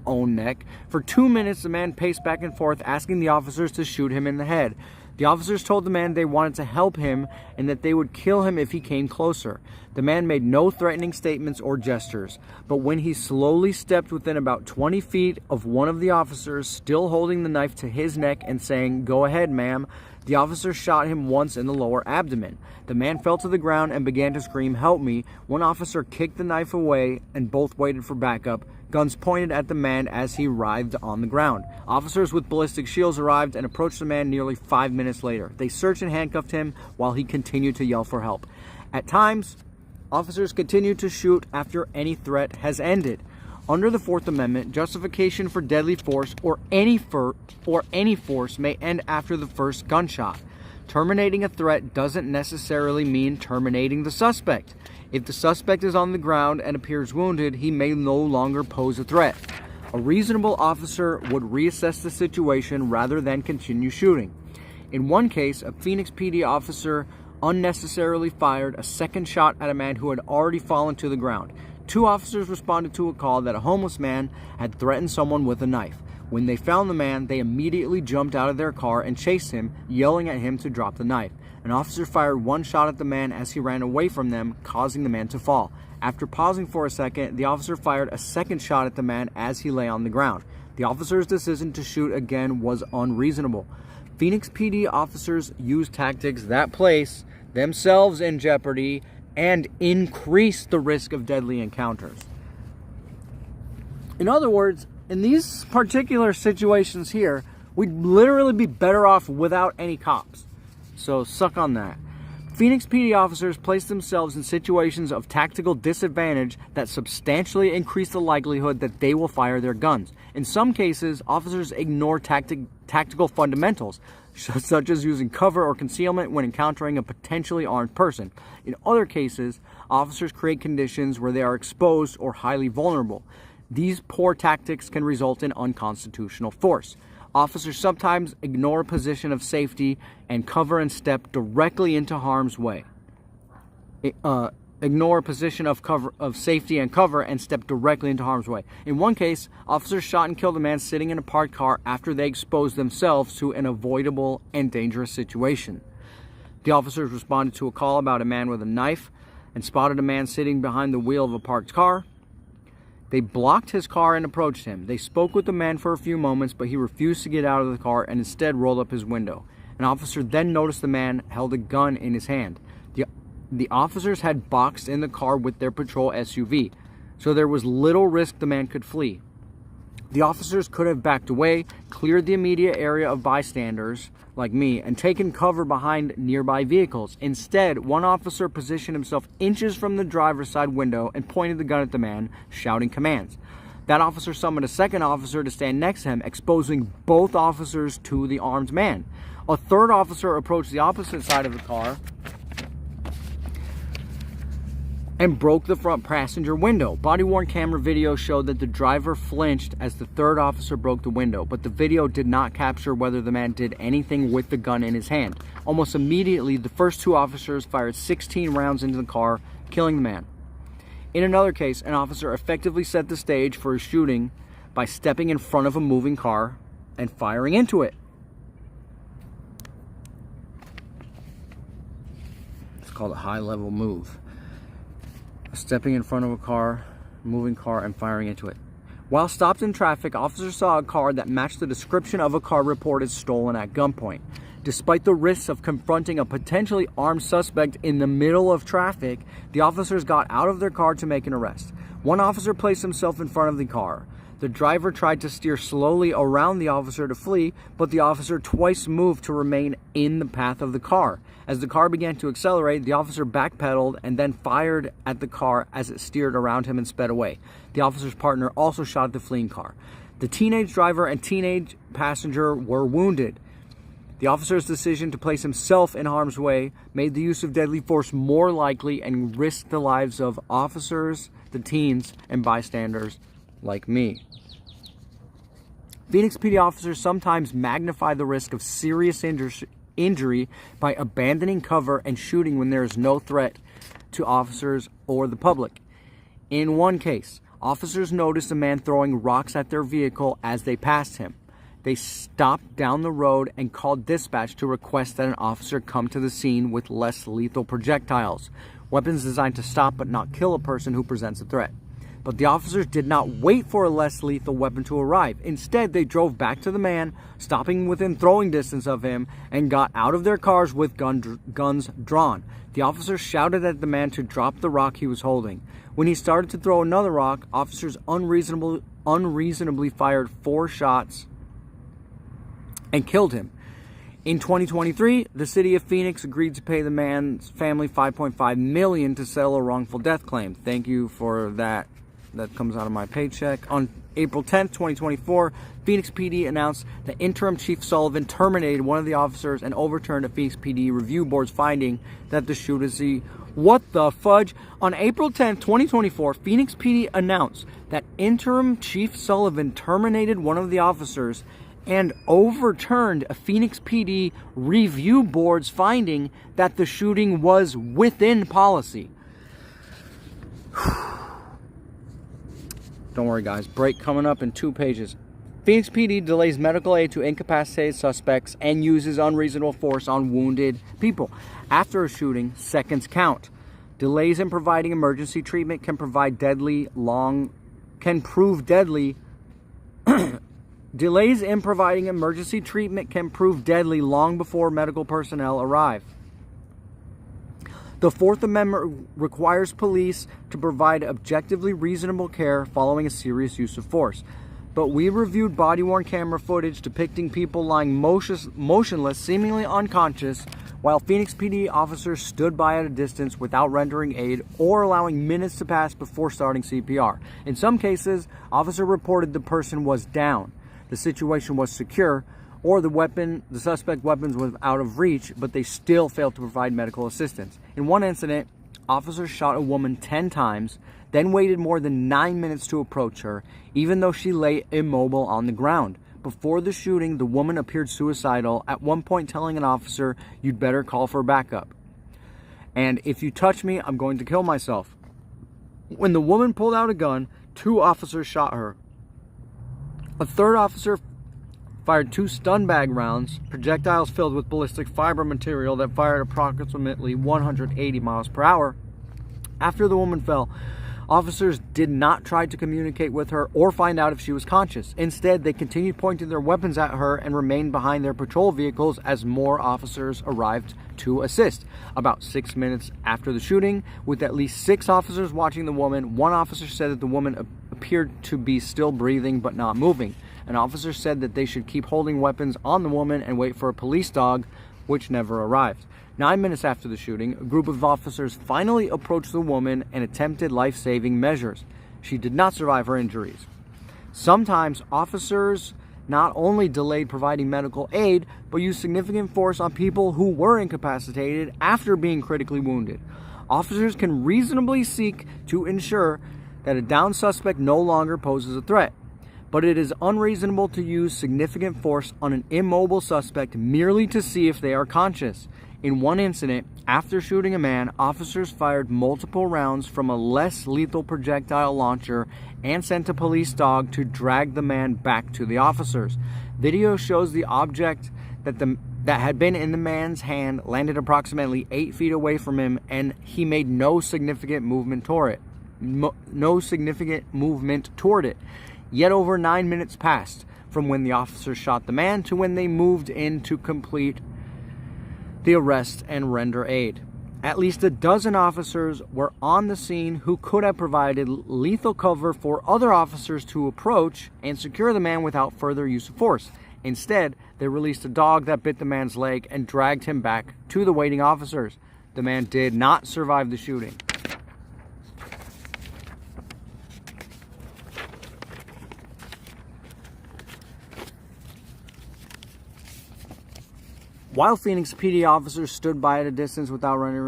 own neck. For 2 minutes, the man paced back and forth, asking the officers to shoot him in the head. The officers told the man they wanted to help him and that they would kill him if he came closer. The man made no threatening statements or gestures, but when he slowly stepped within about 20 feet of one of the officers, still holding the knife to his neck and saying, "Go ahead, ma'am," the officer shot him once in the lower abdomen. The man fell to the ground and began to scream, "Help me." One officer kicked the knife away and both waited for backup, guns pointed at the man as he writhed on the ground. Officers with ballistic shields arrived and approached the man nearly 5 minutes later. They searched and handcuffed him while he continued to yell for help. At times, officers continue to shoot after any threat has ended. Under the 4th Amendment, justification for deadly force or any force may end after the first gunshot. Terminating a threat doesn't necessarily mean terminating the suspect. If the suspect is on the ground and appears wounded, he may no longer pose a threat. A reasonable officer would reassess the situation rather than continue shooting. In one case, a Phoenix PD officer unnecessarily fired a second shot at a man who had already fallen to the ground. 2 officers responded to a call that a homeless man had threatened someone with a knife. When they found the man, they immediately jumped out of their car and chased him, yelling at him to drop the knife. An officer fired 1 shot at the man as he ran away from them, causing the man to fall. After pausing for a second, the officer fired a second shot at the man as he lay on the ground. The officer's decision to shoot again was unreasonable. Phoenix PD officers use tactics that place themselves in jeopardy and increase the risk of deadly encounters. In other words, in these particular situations here, we'd literally be better off without any cops. So suck on that. Phoenix PD officers place themselves in situations of tactical disadvantage that substantially increase the likelihood that they will fire their guns. In some cases, officers ignore tactical fundamentals, such as using cover or concealment when encountering a potentially armed person. In other cases, officers create conditions where they are exposed or highly vulnerable. These poor tactics can result in unconstitutional force. Officers sometimes ignore a position of safety and cover and step directly into harm's way. Ignore a position of safety and cover and step directly into harm's way. In one case, officers shot and killed a man sitting in a parked car after they exposed themselves to an avoidable and dangerous situation. The officers responded to a call about a man with a knife and spotted a man sitting behind the wheel of a parked car. They blocked his car and approached him. They spoke with the man for a few moments, but he refused to get out of the car and instead rolled up his window. An officer then noticed the man held a gun in his hand. The officers had boxed in the car with their patrol SUV, so there was little risk the man could flee. The officers could have backed away, cleared the immediate area of bystanders like me, and taken cover behind nearby vehicles. Instead, one officer positioned himself inches from the driver's side window and pointed the gun at the man, shouting commands. That officer summoned a second officer to stand next to him, exposing both officers to the armed man. A third officer approached the opposite side of the car and broke the front passenger window. Body-worn camera video showed that the driver flinched as the third officer broke the window, but the video did not capture whether the man did anything with the gun in his hand. Almost immediately, the first two officers fired 16 rounds into the car, killing the man. In another case, an officer effectively set the stage for a shooting by stepping in front of a moving car and firing into it. It's called a high-level move. Stepping in front of a moving car, and firing into it. While stopped in traffic, officers saw a car that matched the description of a car reported stolen at gunpoint. Despite the risks of confronting a potentially armed suspect in the middle of traffic, the officers got out of their car to make an arrest. One officer placed himself in front of the car. The driver tried to steer slowly around the officer to flee, but the officer twice moved to remain in the path of the car. As the car began to accelerate, the officer backpedaled and then fired at the car as it steered around him and sped away. The officer's partner also shot at the fleeing car. The teenage driver and teenage passenger were wounded. The officer's decision to place himself in harm's way made the use of deadly force more likely and risked the lives of officers, the teens, and bystanders like me. Phoenix PD officers sometimes magnify the risk of serious injury by abandoning cover and shooting when there is no threat to officers or the public. In one case, officers noticed a man throwing rocks at their vehicle as they passed him. They stopped down the road and called dispatch to request that an officer come to the scene with less lethal projectiles, weapons designed to stop but not kill a person who presents a threat. But the officers did not wait for a less lethal weapon to arrive. Instead, they drove back to the man, stopping within throwing distance of him, and got out of their cars with guns drawn. The officers shouted at the man to drop the rock he was holding. When he started to throw another rock, officers unreasonably fired 4 shots and killed him. In 2023, the city of Phoenix agreed to pay the man's family $5.5 million to settle a wrongful death claim. Thank you for that. That comes out of my paycheck. On April 10th, 2024, Phoenix PD announced that Interim Chief Sullivan terminated one of the officers and overturned a Phoenix PD review board's finding that the shooter... What the fudge? On April 10th, 2024, Phoenix PD announced that Interim Chief Sullivan terminated one of the officers and overturned a Phoenix PD review board's finding that the shooting was within policy. Don't worry, guys. Break coming up in 2 pages. Phoenix PD delays medical aid to incapacitated suspects and uses unreasonable force on wounded people. After a shooting, seconds count. Delays in providing emergency treatment can prove deadly Delays in providing emergency treatment can prove deadly long before medical personnel arrive. The Fourth Amendment requires police to provide objectively reasonable care following a serious use of force. But we reviewed body-worn camera footage depicting people lying motionless, seemingly unconscious, while Phoenix PD officers stood by at a distance without rendering aid or allowing minutes to pass before starting CPR. In some cases, officer reported the person was down, the situation was secure, or the suspect weapons was out of reach, but they still failed to provide medical assistance. In one incident, officers shot a woman 10 times, then waited more than 9 minutes to approach her, even though she lay immobile on the ground. Before the shooting, the woman appeared suicidal, at one point telling an officer, "You'd better call for backup. And if you touch me, I'm going to kill myself." When the woman pulled out a gun, 2 officers shot her. A third officer fired 2 stun bag rounds, projectiles filled with ballistic fiber material that fired approximately 180 miles per hour. After the woman fell, Officers did not try to communicate with her or find out if she was conscious. Instead, they continued pointing their weapons at her and remained behind their patrol vehicles as more officers arrived to assist. About 6 minutes after the shooting, with at least 6 officers watching the woman, one officer said that the woman appeared to be still breathing but not moving. An officer said that they should keep holding weapons on the woman and wait for a police dog, which never arrived. 9 minutes after the shooting, a group of officers finally approached the woman and attempted life-saving measures. She did not survive her injuries. Sometimes officers not only delayed providing medical aid, but used significant force on people who were incapacitated after being critically wounded. Officers can reasonably seek to ensure that a downed suspect no longer poses a threat, but it is unreasonable to use significant force on an immobile suspect merely to see if they are conscious. In one incident, after shooting a man, officers fired multiple rounds from a less lethal projectile launcher and sent a police dog to drag the man back to the officers. Video shows the object that had been in the man's hand landed approximately 8 feet away from him, and he made no significant movement toward it. Yet over 9 minutes passed from when the officers shot the man to when they moved in to complete the arrest and render aid. At least a dozen officers were on the scene who could have provided lethal cover for other officers to approach and secure the man without further use of force. Instead, they released a dog that bit the man's leg and dragged him back to the waiting officers. The man did not survive the shooting. While Phoenix PD officers stood by at a distance without running...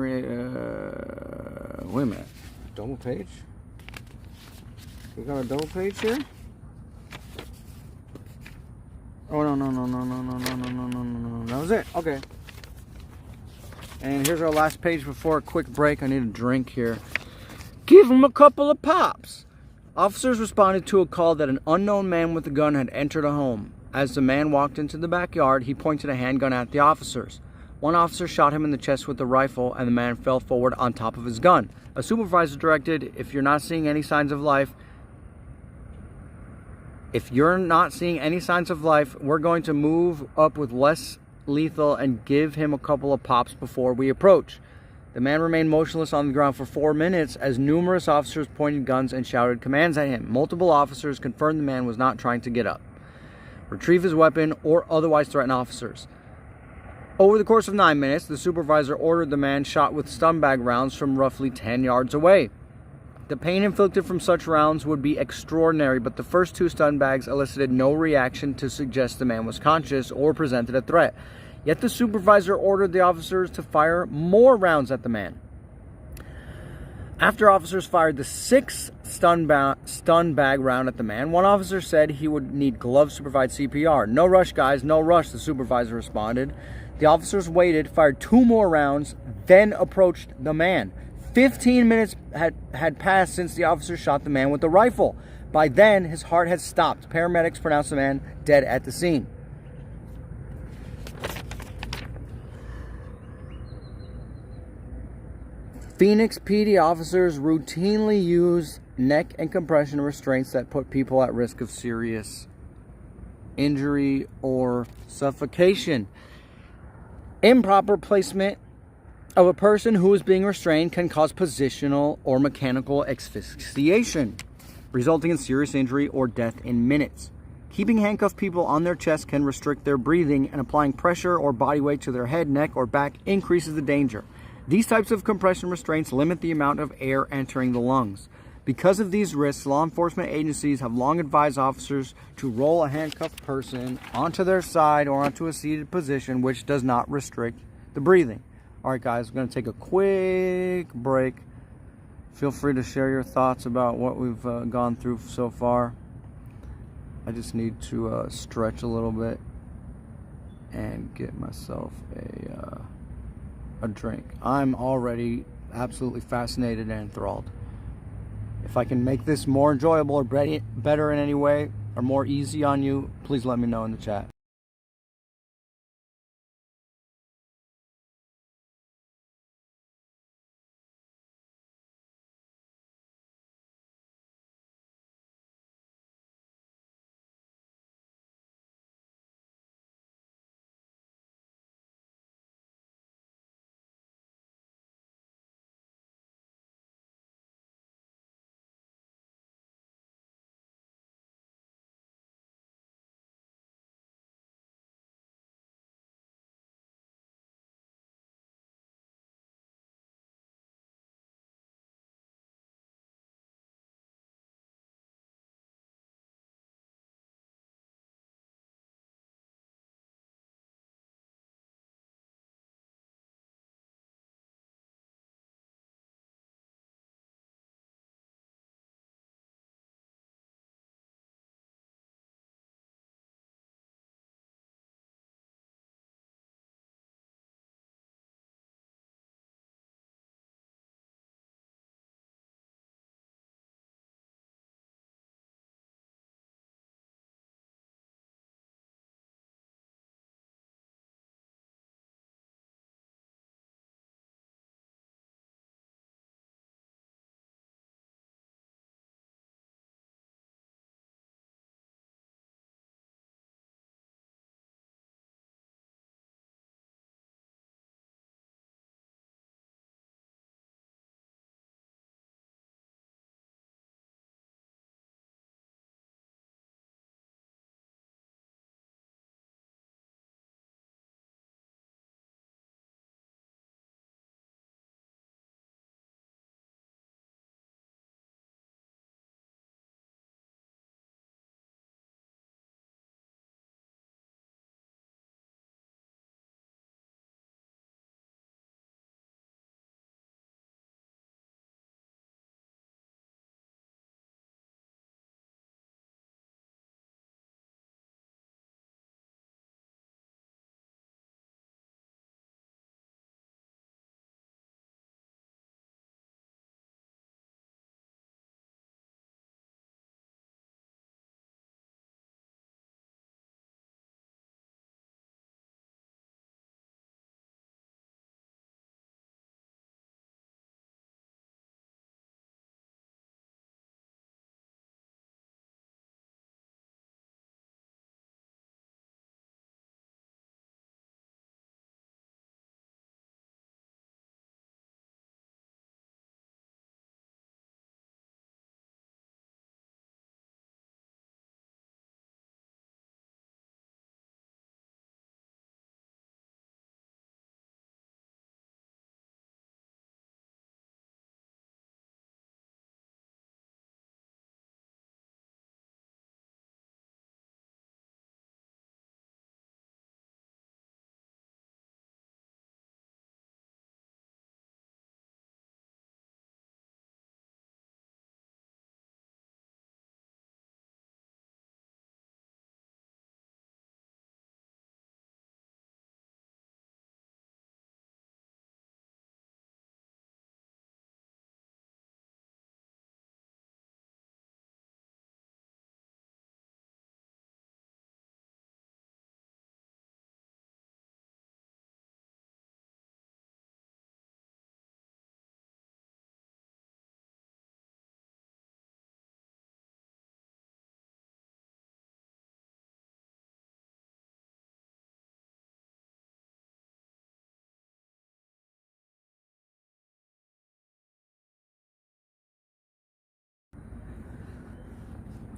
wait a minute. Double page? We got a double page here? Oh, no. That was it. Okay. And here's our last page before a quick break. I need a drink here. Give him a couple of pops. Officers responded to a call that an unknown man with a gun had entered a home. As the man walked into the backyard, he pointed a handgun at the officers. One officer shot him in the chest with a rifle, and the man fell forward on top of his gun. A supervisor directed, if you're not seeing any signs of life, we're going to move up with less lethal and give him a couple of pops before we approach. The man remained motionless on the ground for 4 minutes as numerous officers pointed guns and shouted commands at him. Multiple officers confirmed the man was not trying to get up, retrieve his weapon, or otherwise threaten officers. Over the course of 9 minutes, the supervisor ordered the man shot with stun bag rounds from roughly 10 yards away. The pain inflicted from such rounds would be extraordinary, but the first 2 stun bags elicited no reaction to suggest the man was conscious or presented a threat. Yet the supervisor ordered the officers to fire more rounds at the man. After officers fired the 6th stun bag round at the man, one officer said he would need gloves to provide CPR. No rush, guys, no rush, the supervisor responded. The officers waited, fired 2 more rounds, then approached the man. 15 minutes had passed since the officer shot the man with the rifle. By then, his heart had stopped. Paramedics pronounced the man dead at the scene. Phoenix PD officers routinely use neck and compression restraints that put people at risk of serious injury or suffocation. Improper placement of a person who is being restrained can cause positional or mechanical asphyxiation, resulting in serious injury or death in minutes. Keeping handcuffed people on their chest can restrict their breathing, and applying pressure or body weight to their head, neck, or back increases the danger. These types of compression restraints limit the amount of air entering the lungs. Because of these risks, law enforcement agencies have long advised officers to roll a handcuffed person onto their side or onto a seated position, which does not restrict the breathing. All right, guys, we're going to take a quick break. Feel free to share your thoughts about what we've gone through so far. I just need to stretch a little bit and get myself a drink. I'm already absolutely fascinated and enthralled. If I can make this more enjoyable or better in any way or more easy on you, please let me know in the chat.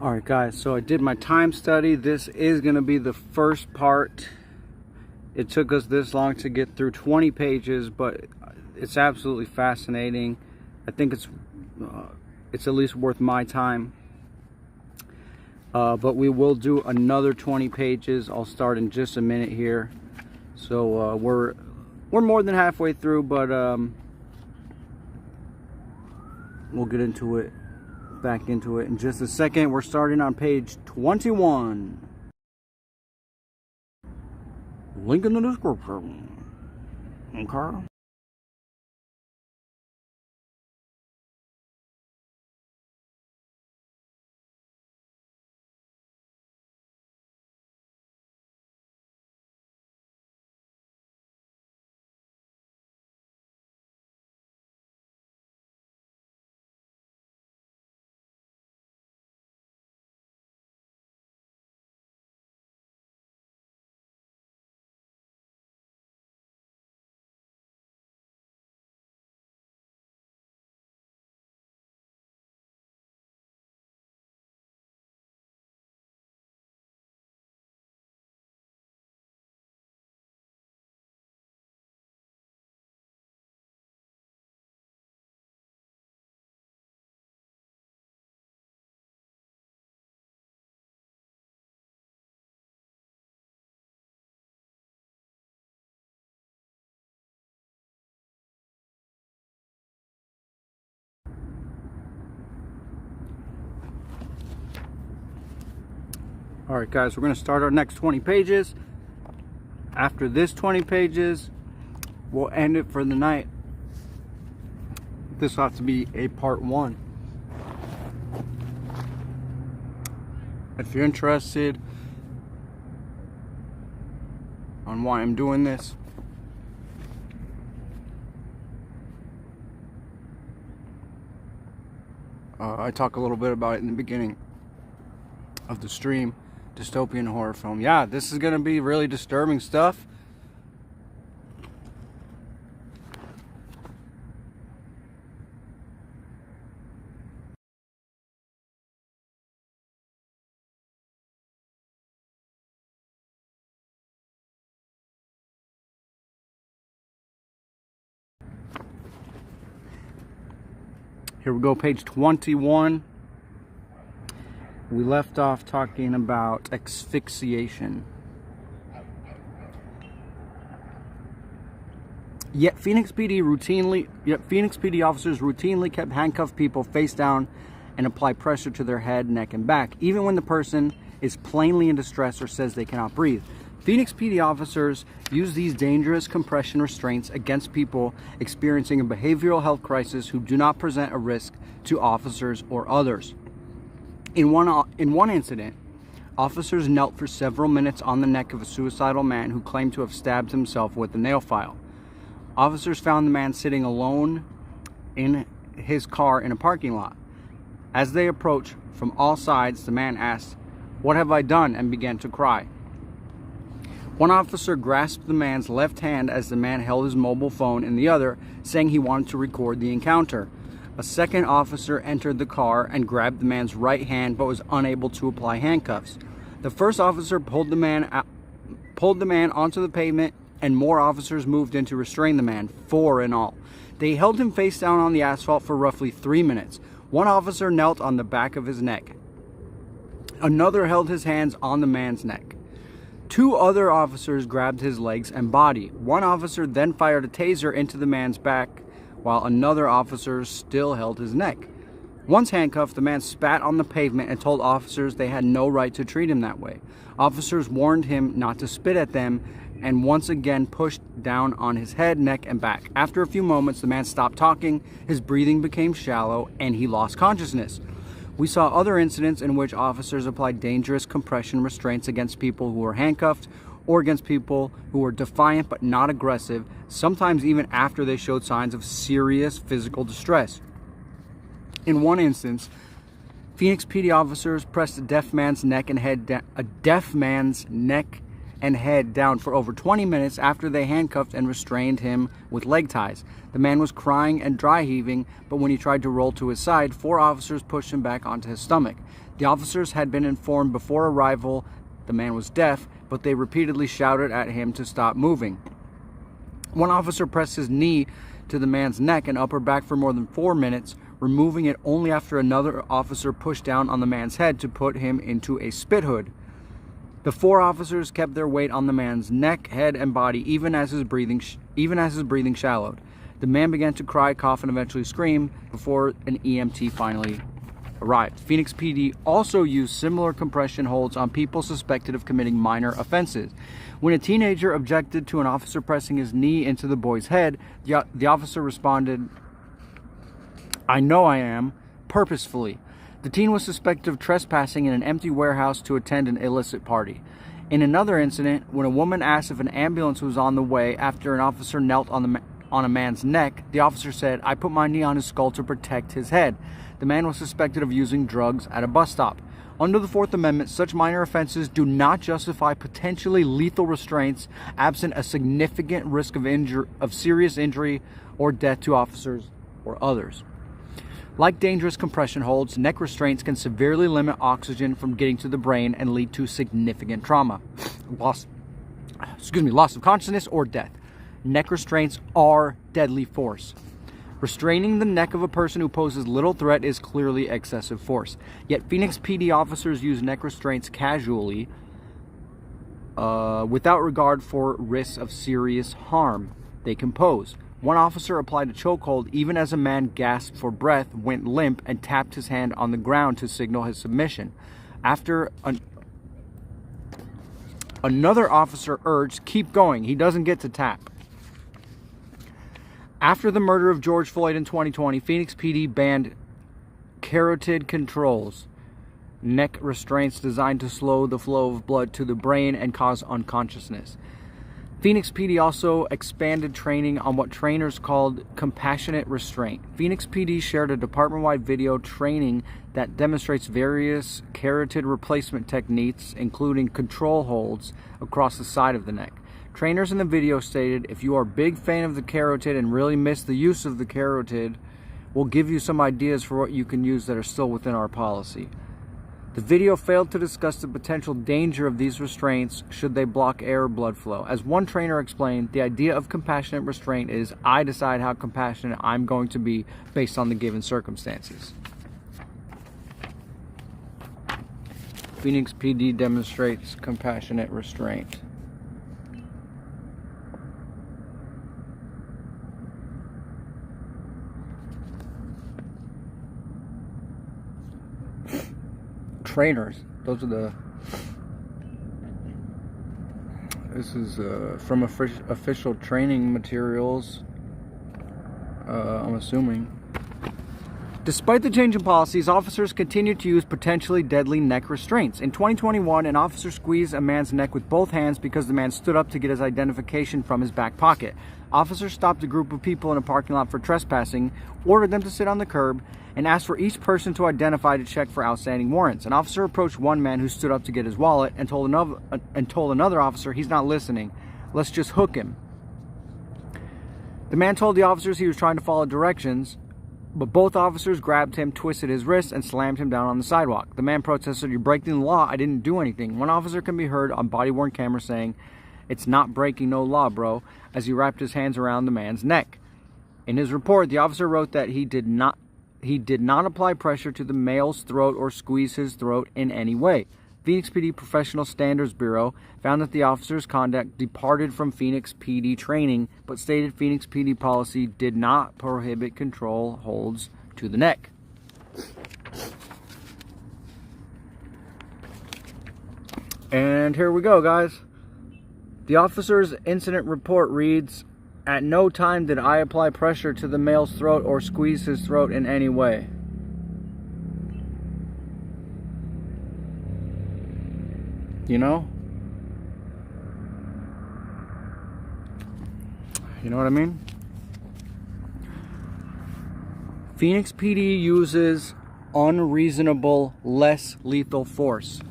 Alright guys, so I did my time study. This is going to be the first part. It took us this long to get through 20 pages, but it's absolutely fascinating. I think it's at least worth my time. But we will do another 20 pages. I'll start in just a minute here. So we're more than halfway through, but we'll get into it. Back into it in just a second. We're starting on page 21. Link in the description. Okay. Alright guys, we're going to start our next 20 pages. After this 20 pages, we'll end it for the night. This will have to be a part 1. If you're interested on why I'm doing this, I talk a little bit about it in the beginning of the stream. Dystopian horror film. Yeah, this is going to be really disturbing stuff. Here we go, page 21. We left off talking about asphyxiation. Yet Phoenix PD officers routinely kept handcuffed people face down and apply pressure to their head, neck, and back, even when the person is plainly in distress or says they cannot breathe. Phoenix PD officers use these dangerous compression restraints against people experiencing a behavioral health crisis who do not present a risk to officers or others. In one incident, officers knelt for several minutes on the neck of a suicidal man who claimed to have stabbed himself with a nail file. Officers found the man sitting alone in his car in a parking lot. As they approached from all sides, the man asked, "What have I done?" and began to cry. One officer grasped the man's left hand as the man held his mobile phone in the other, saying he wanted to record the encounter. A second officer entered the car and grabbed the man's right hand but was unable to apply handcuffs. The first officer pulled the man onto the pavement, and more officers moved in to restrain the man, 4 in all. They held him face down on the asphalt for roughly 3 minutes. One officer knelt on the back of his neck. Another held his hands on the man's neck. 2 other officers grabbed his legs and body. One officer then fired a taser into the man's back, while another officer still held his neck. Once handcuffed, the man spat on the pavement and told officers they had no right to treat him that way. Officers warned him not to spit at them and once again pushed down on his head, neck, and back. After a few moments, the man stopped talking, his breathing became shallow, and he lost consciousness. We saw other incidents in which officers applied dangerous compression restraints against people who were handcuffed or against people who were defiant but not aggressive, sometimes even after they showed signs of serious physical distress. In one instance, Phoenix PD officers pressed a deaf man's neck and and head down for over 20 minutes after they handcuffed and restrained him with leg ties. The man was crying and dry heaving, but when he tried to roll to his side, 4 officers pushed him back onto his stomach. The officers had been informed before arrival the man was deaf, but they repeatedly shouted at him to stop moving. One officer pressed his knee to the man's neck and upper back for more than 4 minutes, removing it only after another officer pushed down on the man's head to put him into a spit hood. The 4 officers kept their weight on the man's neck, head, and body even as his breathing shallowed. The man began to cry, cough, and eventually scream before an EMT finally arrived. Phoenix PD also used similar compression holds on people suspected of committing minor offenses. When a teenager objected to an officer pressing his knee into the boy's head, the officer responded, "I know I am," purposefully. The teen was suspected of trespassing in an empty warehouse to attend an illicit party. In another incident, when a woman asked if an ambulance was on the way after an officer knelt on a man's neck, the officer said, "I put my knee on his skull to protect his head." The man was suspected of using drugs at a bus stop. Under the 4th Amendment, such minor offenses do not justify potentially lethal restraints absent a significant risk of serious injury or death to officers or others. Like dangerous compression holds, neck restraints can severely limit oxygen from getting to the brain and lead to significant trauma, loss of consciousness, or death. Neck restraints are deadly force. Restraining the neck of a person who poses little threat is clearly excessive force. Yet Phoenix PD officers use neck restraints casually, without regard for risks of serious harm they can pose. One officer applied a chokehold even as a man gasped for breath, went limp, and tapped his hand on the ground to signal his submission. After another officer urged, "Keep going, he doesn't get to tap." After the murder of George Floyd in 2020, Phoenix PD banned carotid controls, neck restraints designed to slow the flow of blood to the brain and cause unconsciousness. Phoenix PD also expanded training on what trainers called compassionate restraint. Phoenix PD shared a department-wide video training that demonstrates various carotid replacement techniques, including control holds across the side of the neck. Trainers in the video stated, "If you are a big fan of the carotid and really miss the use of the carotid, we'll give you some ideas for what you can use that are still within our policy." The video failed to discuss the potential danger of these restraints should they block air or blood flow. As one trainer explained, the idea of compassionate restraint is, I decide how compassionate I'm going to be based on the given circumstances. Phoenix PD demonstrates compassionate restraint. Trainers, those are this is from official training materials, I'm assuming. Despite the change in policies, officers continue to use potentially deadly neck restraints. In 2021, an officer squeezed a man's neck with both hands because the man stood up to get his identification from his back pocket. Officers stopped a group of people in a parking lot for trespassing, ordered them to sit on the curb, and asked for each person to identify to check for outstanding warrants. An officer approached one man who stood up to get his wallet and told another officer, "He's not listening. Let's just hook him." The man told the officers he was trying to follow directions, but both officers grabbed him, twisted his wrist, and slammed him down on the sidewalk. The man protested, "You're breaking the law. I didn't do anything." One officer can be heard on body-worn camera saying, "It's not breaking no law, bro," as he wrapped his hands around the man's neck. In his report, the officer wrote that he did not apply pressure to the male's throat or squeeze his throat in any way. Phoenix PD Professional Standards Bureau found that the officer's conduct departed from Phoenix PD training, but stated Phoenix PD policy did not prohibit control holds to the neck. And here we go, guys. The officer's incident report reads, "At no time did I apply pressure to the male's throat or squeeze his throat in any way." You know? You know what I mean? Phoenix PD uses unreasonable, less lethal force.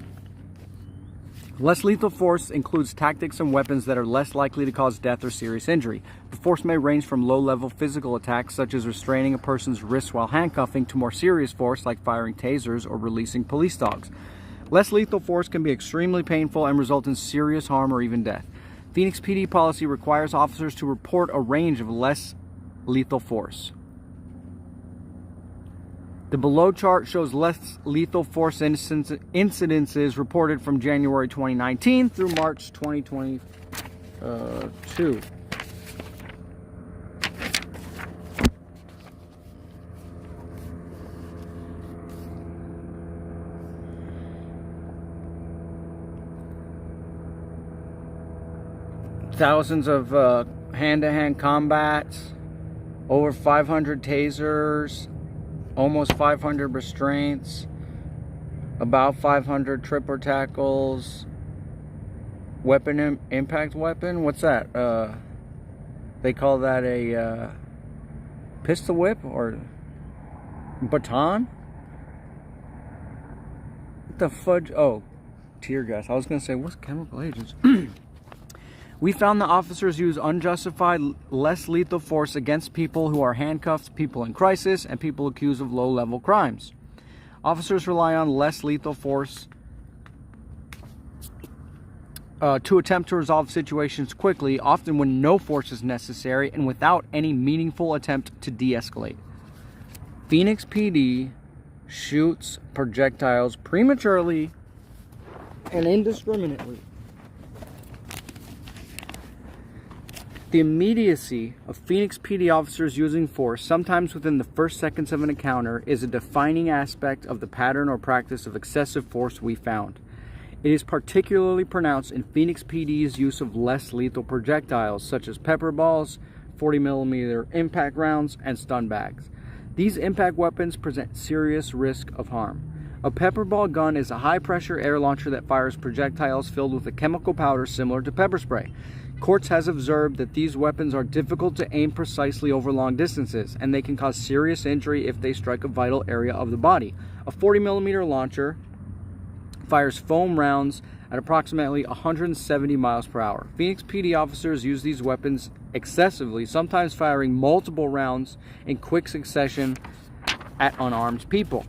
Less lethal force includes tactics and weapons that are less likely to cause death or serious injury. The force may range from low-level physical attacks, such as restraining a person's wrists while handcuffing, to more serious force, like firing tasers or releasing police dogs. Less lethal force can be extremely painful and result in serious harm or even death. Phoenix PD policy requires officers to report a range of less lethal force. The below chart shows less lethal force incidences reported from January 2019 through March 2022. Thousands of hand-to-hand combats, over 500 tasers, almost 500 restraints, about 500 tripper tackles, impact weapon. What's that? They call that a pistol whip or baton? What the fudge? Oh, tear gas. I was going to say, what's chemical agents? We found that officers use unjustified, less lethal force against people who are handcuffed, people in crisis, and people accused of low-level crimes. Officers rely on less lethal force to attempt to resolve situations quickly, often when no force is necessary and without any meaningful attempt to de-escalate. Phoenix PD shoots projectiles prematurely and indiscriminately. The immediacy of Phoenix PD officers using force, sometimes within the first seconds of an encounter, is a defining aspect of the pattern or practice of excessive force we found. It is particularly pronounced in Phoenix PD's use of less lethal projectiles, such as pepper balls, 40mm impact rounds, and stun bags. These impact weapons present serious risk of harm. A pepper ball gun is a high-pressure air launcher that fires projectiles filled with a chemical powder similar to pepper spray. Courts has observed that these weapons are difficult to aim precisely over long distances, and they can cause serious injury if they strike a vital area of the body. A 40mm launcher fires foam rounds at approximately 170 miles per hour. Phoenix PD officers use these weapons excessively, sometimes firing multiple rounds in quick succession at unarmed people.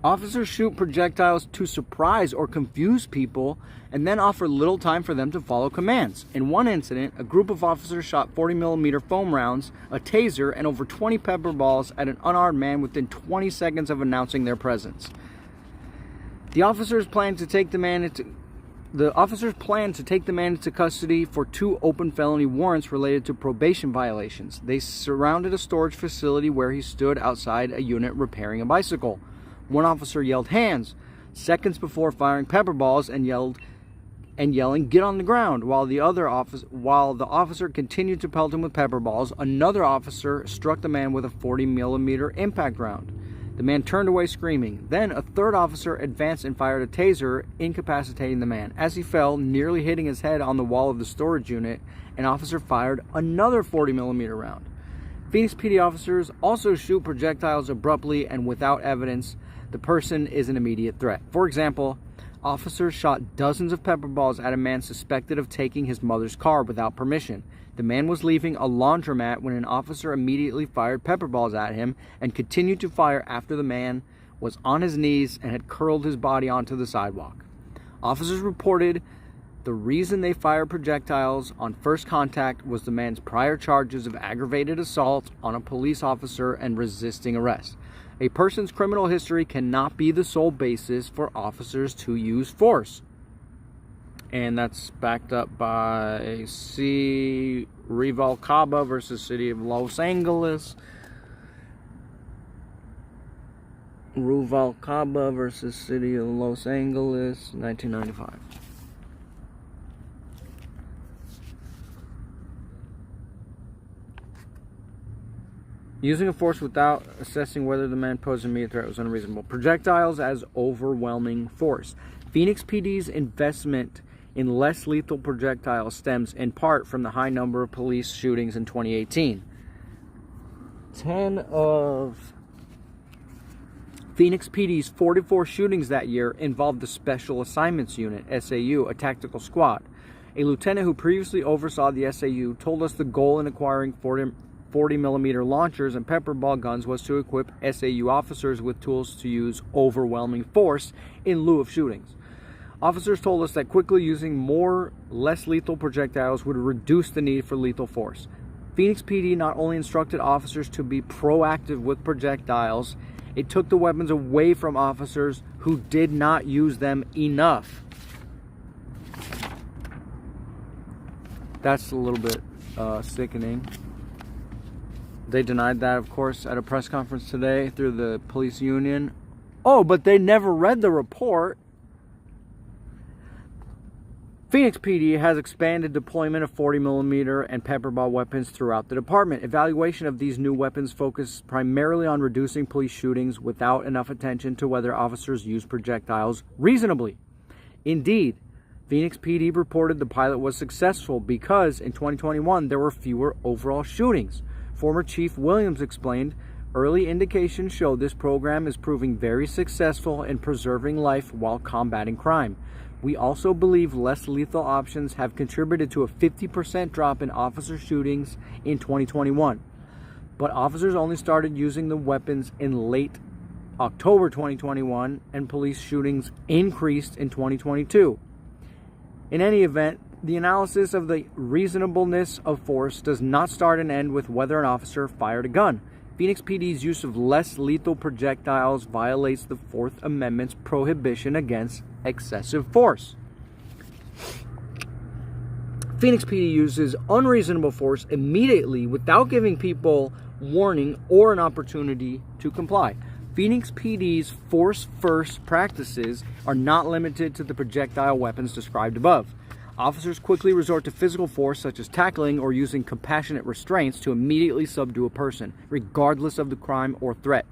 Officers shoot projectiles to surprise or confuse people and then offer little time for them to follow commands. In one incident, a group of officers shot 40mm foam rounds, a taser, and over 20 pepper balls at an unarmed man within 20 seconds of announcing their presence. The officers planned to take the man into custody for 2 open felony warrants related to probation violations. They surrounded a storage facility where he stood outside a unit repairing a bicycle. One officer yelled "hands" seconds before firing pepper balls and yelling, "get on the ground," while the officer continued to pelt him with pepper balls. Another officer struck the man with a 40mm impact round. The man turned away screaming. Then a third officer advanced and fired a taser, incapacitating the man. As he fell, nearly hitting his head on the wall of the storage unit, an officer fired another 40mm round. Phoenix PD officers also shoot projectiles abruptly and without evidence the person is an immediate threat. For example, officers shot dozens of pepper balls at a man suspected of taking his mother's car without permission. The man was leaving a laundromat when an officer immediately fired pepper balls at him and continued to fire after the man was on his knees and had curled his body onto the sidewalk. Officers reported the reason they fired projectiles on first contact was the man's prior charges of aggravated assault on a police officer and resisting arrest. A person's criminal history cannot be the sole basis for officers to use force. And that's backed up by C. Ruvalcaba versus City of Los Angeles. Ruvalcaba versus City of Los Angeles, 1995. Using a force without assessing whether the man posed an immediate threat was unreasonable. Projectiles as overwhelming force. Phoenix PD's investment in less lethal projectiles stems in part from the high number of police shootings in 2018. 10 of Phoenix PD's 44 shootings that year involved the Special Assignments Unit, SAU, a tactical squad. A lieutenant who previously oversaw the SAU told us the goal in acquiring 40mm launchers and pepper ball guns was to equip SAU officers with tools to use overwhelming force in lieu of shootings. Officers told us that quickly using more less lethal projectiles would reduce the need for lethal force. Phoenix PD not only instructed officers to be proactive with projectiles, it took the weapons away from officers who did not use them enough. That's a little bit sickening. They denied that, of course, at a press conference today through the police union. Oh, but they never read the report. Phoenix PD has expanded deployment of 40mm and pepperball weapons throughout the department. Evaluation of these new weapons focused primarily on reducing police shootings without enough attention to whether officers use projectiles reasonably. Indeed, Phoenix PD reported the pilot was successful because in 2021 there were fewer overall shootings. Former Chief Williams explained, early indications show this program is proving very successful in preserving life while combating crime. We also believe less lethal options have contributed to a 50% drop in officer shootings in 2021. But officers only started using the weapons in late October 2021, and police shootings increased in 2022. In any event, the analysis of the reasonableness of force does not start and end with whether an officer fired a gun. Phoenix PD's use of less lethal projectiles violates the Fourth Amendment's prohibition against excessive force. Phoenix PD uses unreasonable force immediately without giving people warning or an opportunity to comply. Phoenix PD's force-first practices are not limited to the projectile weapons described above. Officers quickly resort to physical force such as tackling or using compassionate restraints to immediately subdue a person, regardless of the crime or threat.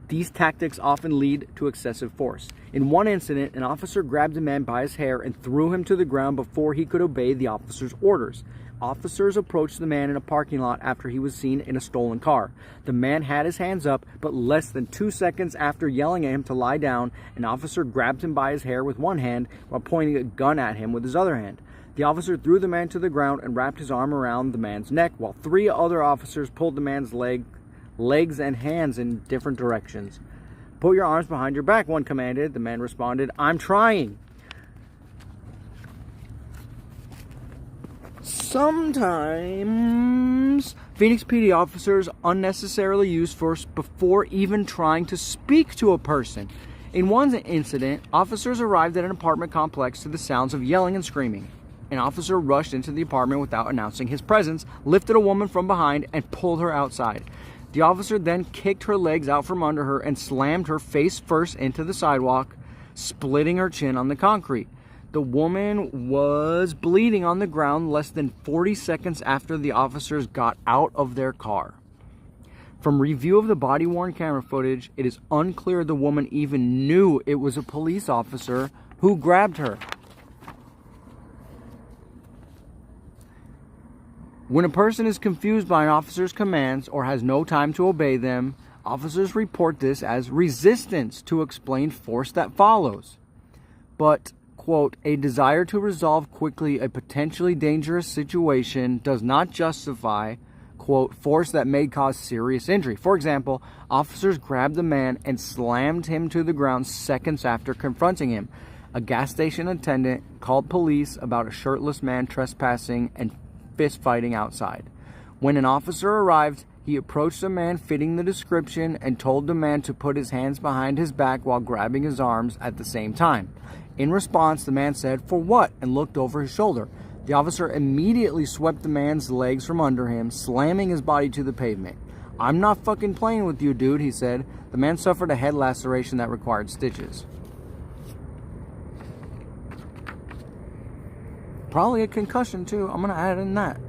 These tactics often lead to excessive force. In one incident, an officer grabbed a man by his hair and threw him to the ground before he could obey the officer's orders. Officers approached the man in a parking lot after he was seen in a stolen car. The man had his hands up, but less than 2 seconds after yelling at him to lie down, an officer grabbed him by his hair with one hand while pointing a gun at him with his other hand. The officer threw the man to the ground and wrapped his arm around the man's neck, while 3 other officers pulled the man's legs and hands in different directions. "Put your arms behind your back," one commanded. The man responded, "I'm trying." Sometimes Phoenix PD officers unnecessarily use force before even trying to speak to a person. In one incident, officers arrived at an apartment complex to the sounds of yelling and screaming. An officer rushed into the apartment without announcing his presence, lifted a woman from behind, and pulled her outside. The officer then kicked her legs out from under her and slammed her face first into the sidewalk, splitting her chin on the concrete. The woman was bleeding on the ground less than 40 seconds after the officers got out of their car. From review of the body-worn camera footage, it is unclear the woman even knew it was a police officer who grabbed her. When a person is confused by an officer's commands or has no time to obey them, officers report this as resistance to explain force that follows. But, quote, a desire to resolve quickly a potentially dangerous situation does not justify, quote, force that may cause serious injury. For example, officers grabbed the man and slammed him to the ground seconds after confronting him. A gas station attendant called police about a shirtless man trespassing and fist fighting outside. When an officer arrived, he approached the man fitting the description and told the man to put his hands behind his back while grabbing his arms at the same time. In response, the man said, "For what?" and looked over his shoulder. The officer immediately swept the man's legs from under him, slamming his body to the pavement. "I'm not fucking playing with you, dude," he said. The man suffered a head laceration that required stitches. Probably a concussion too. I'm gonna add in that.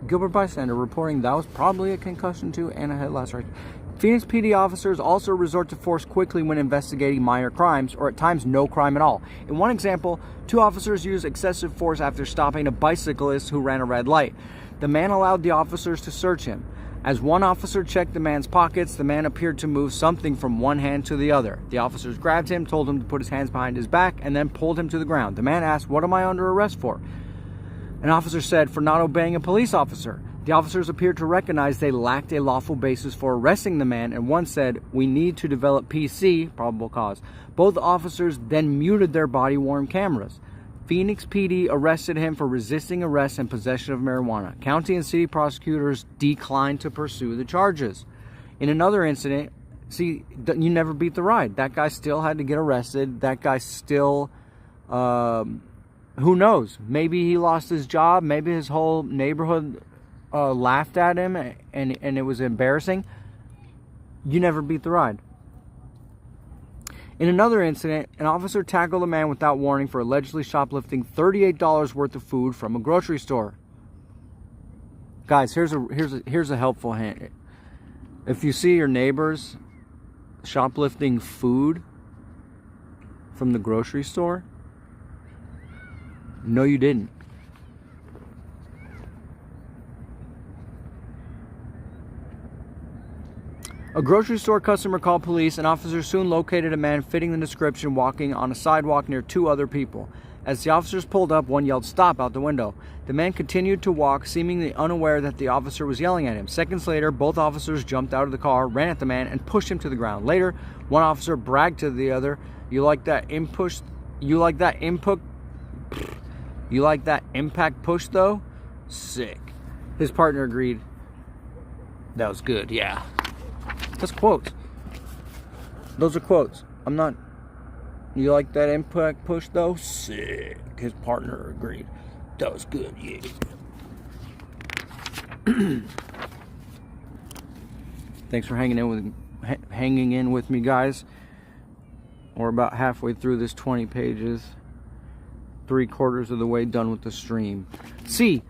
Gilbertbystander reporting that was probably a concussion too and a head laceration. Phoenix PD officers also resort to force quickly when investigating minor crimes, or at times no crime at all. In one example, 2 officers used excessive force after stopping a bicyclist who ran a red light. The man allowed the officers to search him. As one officer checked the man's pockets, the man appeared to move something from one hand to the other. The officers grabbed him, told him to put his hands behind his back, and then pulled him to the ground. The man asked, "What am I under arrest for?" An officer said, "For not obeying a police officer." The officers appeared to recognize they lacked a lawful basis for arresting the man, and one said, "We need to develop PC," probable cause. Both officers then muted their body-worn cameras. Phoenix PD arrested him for resisting arrest and possession of marijuana. County and city prosecutors declined to pursue the charges. In another incident, see, you never beat the ride. That guy still had to get arrested. That guy still, who knows? Maybe he lost his job. Maybe his whole neighborhood laughed at him and it was embarrassing. You never beat the ride. In another incident, an officer tackled a man without warning for allegedly shoplifting $38 worth of food from a grocery store. Guys, here's a helpful hint. If you see your neighbors shoplifting food from the grocery store, no, you didn't. A grocery store customer called police, and officers soon located a man fitting the description walking on a sidewalk near 2 other people. As the officers pulled up, one yelled "Stop" out the window. The man continued to walk, seemingly unaware that the officer was yelling at him. Seconds later, both officers jumped out of the car, ran at the man, and pushed him to the ground. Later, one officer bragged to the other, You like that impact push though? Sick." His partner agreed. "That was good, yeah." That's quotes. Those are quotes. I'm not. "You like that impact push though? Sick." His partner agreed. "That was good, yeah." Thanks for hanging in with me, guys. We're about halfway through this 20 pages. 3/4 of the way done with the stream. C.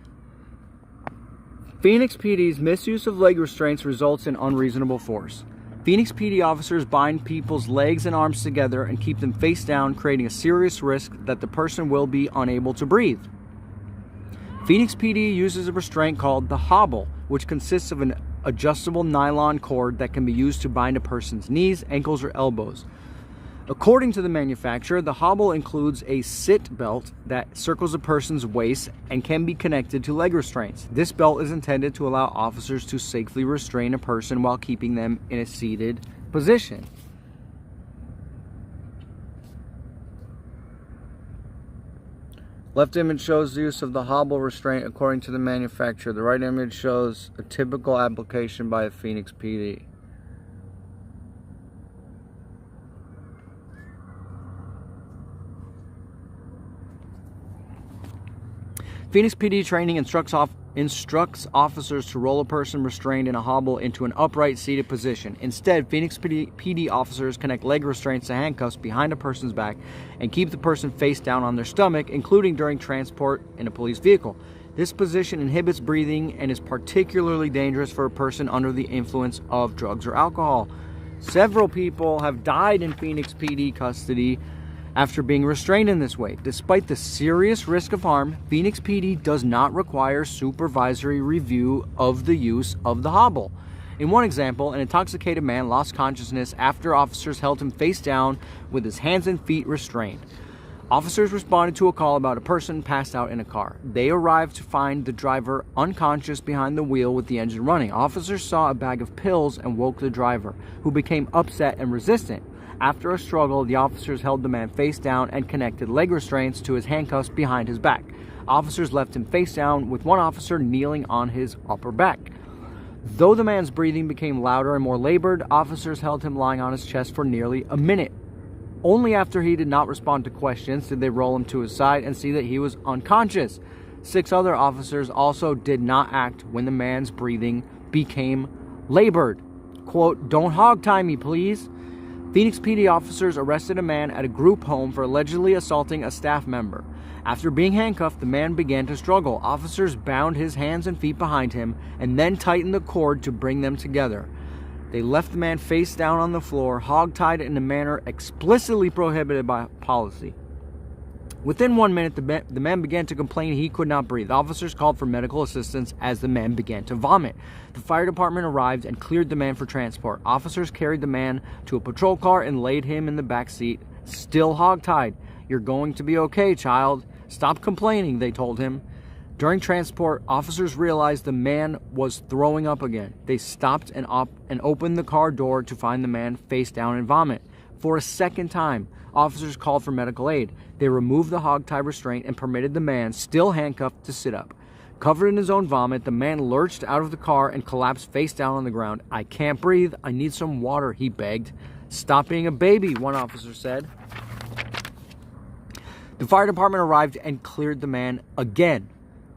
Phoenix PD's misuse of leg restraints results in unreasonable force. Phoenix PD officers bind people's legs and arms together and keep them face down, creating a serious risk that the person will be unable to breathe. Phoenix PD uses a restraint called the hobble, which consists of an adjustable nylon cord that can be used to bind a person's knees, ankles, or elbows. According to the manufacturer, the hobble includes a sit belt that circles a person's waist and can be connected to leg restraints. This belt is intended to allow officers to safely restrain a person while keeping them in a seated position. Left image shows the use of the hobble restraint according to the manufacturer. The right image shows a typical application by a Phoenix PD. Phoenix PD training instructs officers to roll a person restrained in a hobble into an upright seated position. Instead, Phoenix PD officers connect leg restraints to handcuffs behind a person's back and keep the person face down on their stomach, including during transport in a police vehicle. This position inhibits breathing and is particularly dangerous for a person under the influence of drugs or alcohol. Several people have died in Phoenix PD custody after being restrained in this way. Despite the serious risk of harm, Phoenix PD does not require supervisory review of the use of the hobble. In one example, an intoxicated man lost consciousness after officers held him face down with his hands and feet restrained. Officers responded to a call about a person passed out in a car. They arrived to find the driver unconscious behind the wheel with the engine running. Officers saw a bag of pills and woke the driver, who became upset and resistant. After a struggle, the officers held the man face down and connected leg restraints to his handcuffs behind his back. Officers left him face down, with one officer kneeling on his upper back. Though the man's breathing became louder and more labored, officers held him lying on his chest for nearly a minute. Only after he did not respond to questions did they roll him to his side and see that he was unconscious. 6 other officers also did not act when the man's breathing became labored. Quote, "Don't hog tie me, please." Phoenix PD officers arrested a man at a group home for allegedly assaulting a staff member. After being handcuffed, the man began to struggle. Officers bound his hands and feet behind him and then tightened the cord to bring them together. They left the man face down on the floor, hogtied in a manner explicitly prohibited by policy. Within 1 minute, the man began to complain he could not breathe. Officers called for medical assistance as the man began to vomit. The fire department arrived and cleared the man for transport. Officers carried the man to a patrol car and laid him in the back seat, still hogtied. "You're going to be okay, child. Stop complaining," they told him. During transport, officers realized the man was throwing up again. They stopped and opened the car door to find the man face down and vomit. For a second time, officers called for medical aid. They removed the hogtie restraint and permitted the man, still handcuffed, to sit up. Covered in his own vomit, the man lurched out of the car and collapsed face down on the ground. "I can't breathe. I need some water," he begged. "Stop being a baby," one officer said. The fire department arrived and cleared the man again.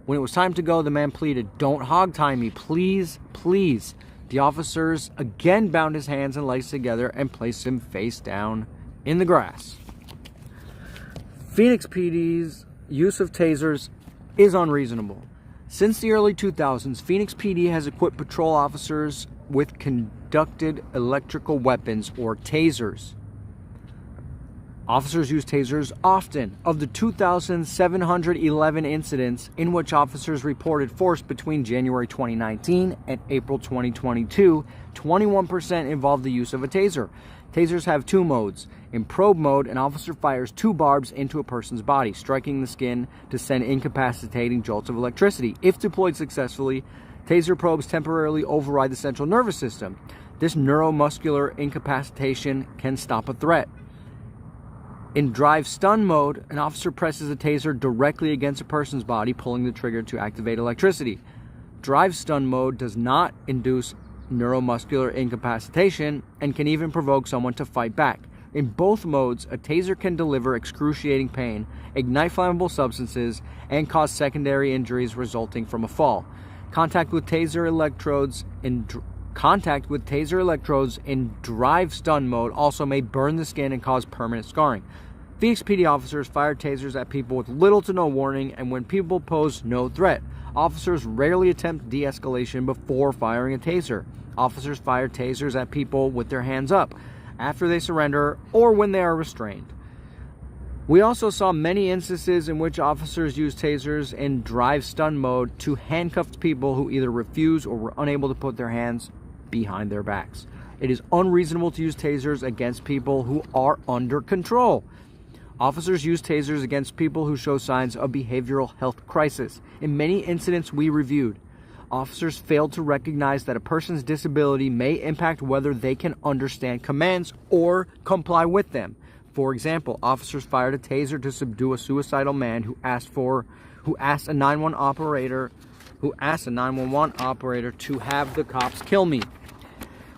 When it was time to go, the man pleaded, "Don't hogtie me, please, please." The officers again bound his hands and legs together and placed him face down in the grass. Phoenix PD's use of tasers is unreasonable. Since the early 2000s, Phoenix PD has equipped patrol officers with conducted electrical weapons, or tasers. Officers use tasers often. Of the 2,711 incidents in which officers reported force between January 2019 and April 2022, 21% involved the use of a taser. Tasers have two modes. In probe mode, an officer fires two barbs into a person's body, striking the skin to send incapacitating jolts of electricity. If deployed successfully, taser probes temporarily override the central nervous system. This neuromuscular incapacitation can stop a threat. In drive stun mode, an officer presses a taser directly against a person's body, pulling the trigger to activate electricity. Drive stun mode does not induce neuromuscular incapacitation and can even provoke someone to fight back. In both modes, a taser can deliver excruciating pain, ignite flammable substances, and cause secondary injuries resulting from a fall. Contact with taser electrodes in drive stun mode also may burn the skin and cause permanent scarring. Phoenix PD officers fire tasers at people with little to no warning and when people pose no threat. Officers rarely attempt de-escalation before firing a taser. Officers fire tasers at people with their hands up, after they surrender, or when they are restrained. We also saw many instances in which officers used tasers in drive stun mode to handcuff people who either refused or were unable to put their hands behind their backs. It is unreasonable to use tasers against people who are under control. Officers use tasers against people who show signs of behavioral health crisis. In many incidents we reviewed, officers failed to recognize that a person's disability may impact whether they can understand commands or comply with them. For example, officers fired a taser to subdue a suicidal man who asked a 911 operator to have the cops kill me.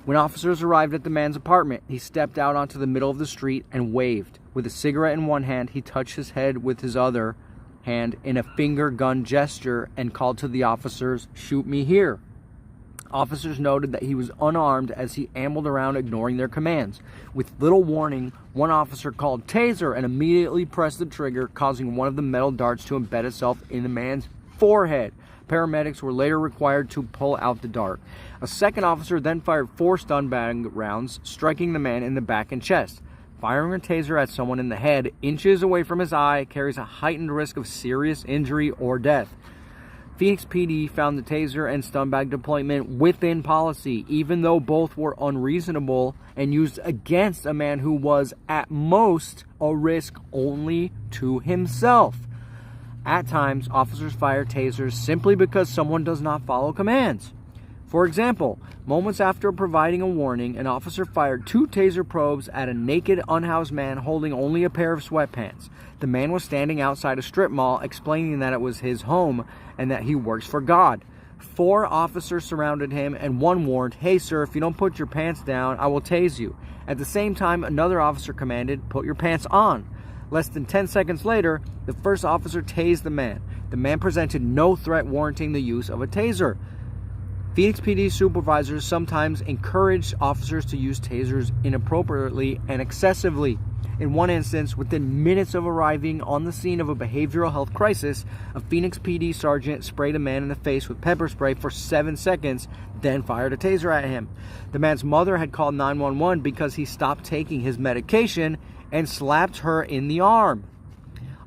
When officers arrived at the man's apartment, he stepped out onto the middle of the street and waved. With a cigarette in one hand, he touched his head with his other hand in a finger gun gesture and called to the officers, "Shoot me here." Officers noted that he was unarmed as he ambled around ignoring their commands. With little warning, one officer called taser and immediately pressed the trigger, causing one of the metal darts to embed itself in the man's forehead. Paramedics were later required to pull out the dart. A second officer then fired 4 stun bag rounds, striking the man in the back and chest. Firing a taser at someone in the head, inches away from his eye, carries a heightened risk of serious injury or death. Phoenix PD found the taser and stun bag deployment within policy, even though both were unreasonable and used against a man who was, at most, a risk only to himself. At times, officers fire tasers simply because someone does not follow commands. For example, moments after providing a warning, an officer fired 2 taser probes at a naked, unhoused man holding only a pair of sweatpants. The man was standing outside a strip mall, explaining that it was his home and that he works for God. 4 officers surrounded him and one warned, "Hey sir, if you don't put your pants down, I will tase you." At the same time, another officer commanded, "Put your pants on." Less than 10 seconds later, the first officer tased the man. The man presented no threat warranting the use of a taser. Phoenix PD supervisors sometimes encourage officers to use tasers inappropriately and excessively. In one instance, within minutes of arriving on the scene of a behavioral health crisis, a Phoenix PD sergeant sprayed a man in the face with pepper spray for 7 seconds, then fired a taser at him. The man's mother had called 911 because he stopped taking his medication and slapped her in the arm.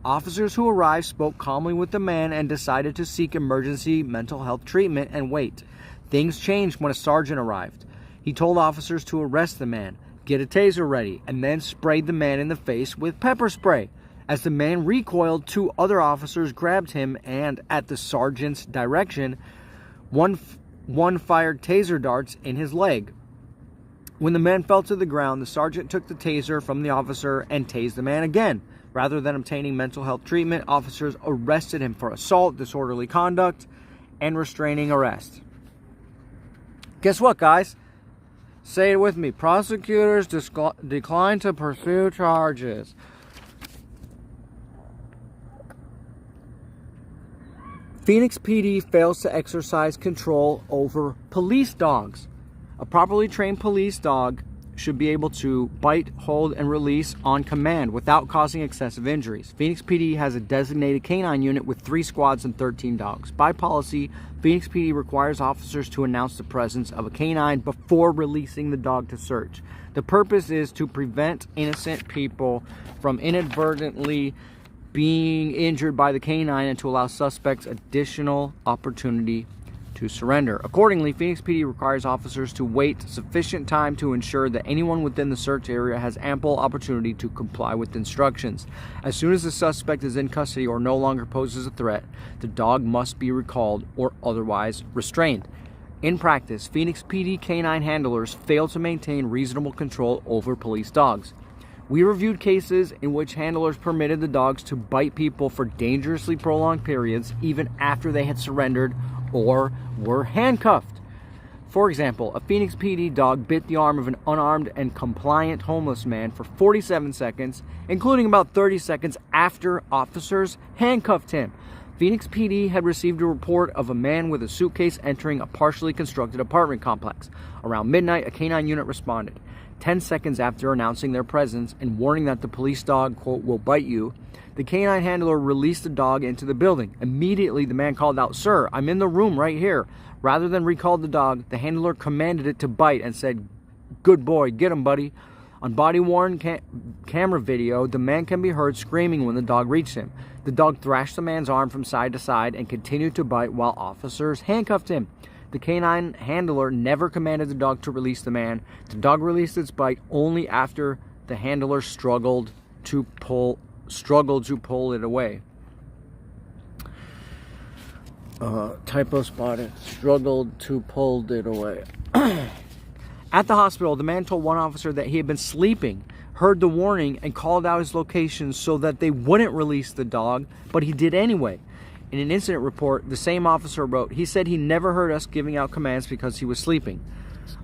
Officers who arrived spoke calmly with the man and decided to seek emergency mental health treatment and wait. Things changed when a sergeant arrived. He told officers to arrest the man, get a taser ready, and then sprayed the man in the face with pepper spray. As the man recoiled, 2 other officers grabbed him and, at the sergeant's direction, one fired taser darts in his leg. When the man fell to the ground, the sergeant took the taser from the officer and tased the man again. Rather than obtaining mental health treatment, officers arrested him for assault, disorderly conduct, and restraining arrest. Guess what, guys? Say it with me. Prosecutors decline to pursue charges. Phoenix PD fails to exercise control over police dogs. A properly trained police dog should be able to bite, hold, and release on command without causing excessive injuries. Phoenix PD has a designated canine unit with 3 squads and 13 dogs. By policy, Phoenix PD requires officers to announce the presence of a canine before releasing the dog to search. The purpose is to prevent innocent people from inadvertently being injured by the canine and to allow suspects additional opportunity to surrender. Accordingly, Phoenix PD requires officers to wait sufficient time to ensure that anyone within the search area has ample opportunity to comply with instructions. As soon as the suspect is in custody or no longer poses a threat, the dog must be recalled or otherwise restrained. In practice, Phoenix PD canine handlers fail to maintain reasonable control over police dogs. We reviewed cases in which handlers permitted the dogs to bite people for dangerously prolonged periods even after they had surrendered or were handcuffed. For example, a Phoenix PD dog bit the arm of an unarmed and compliant homeless man for 47 seconds, including about 30 seconds after officers handcuffed him. Phoenix PD had received a report of a man with a suitcase entering a partially constructed apartment complex. Around midnight, a canine unit responded. 10 seconds after announcing their presence and warning that the police dog, quote, will bite you, the canine handler released the dog into the building. Immediately, the man called out, "Sir, I'm in the room right here." Rather than recall the dog, the handler commanded it to bite and said, "Good boy, get him, buddy." On body-worn camera video, the man can be heard screaming when the dog reached him. The dog thrashed the man's arm from side to side and continued to bite while officers handcuffed him. The canine handler never commanded the dog to release the man. The dog released its bite only after the handler struggled to pull it away. Typo spotted. Struggled to pull it away. At the hospital, the man told one officer that he had been sleeping, heard the warning, and called out his location so that they wouldn't release the dog, but he did anyway. In an incident report, the same officer wrote, "He said he never heard us giving out commands because he was sleeping."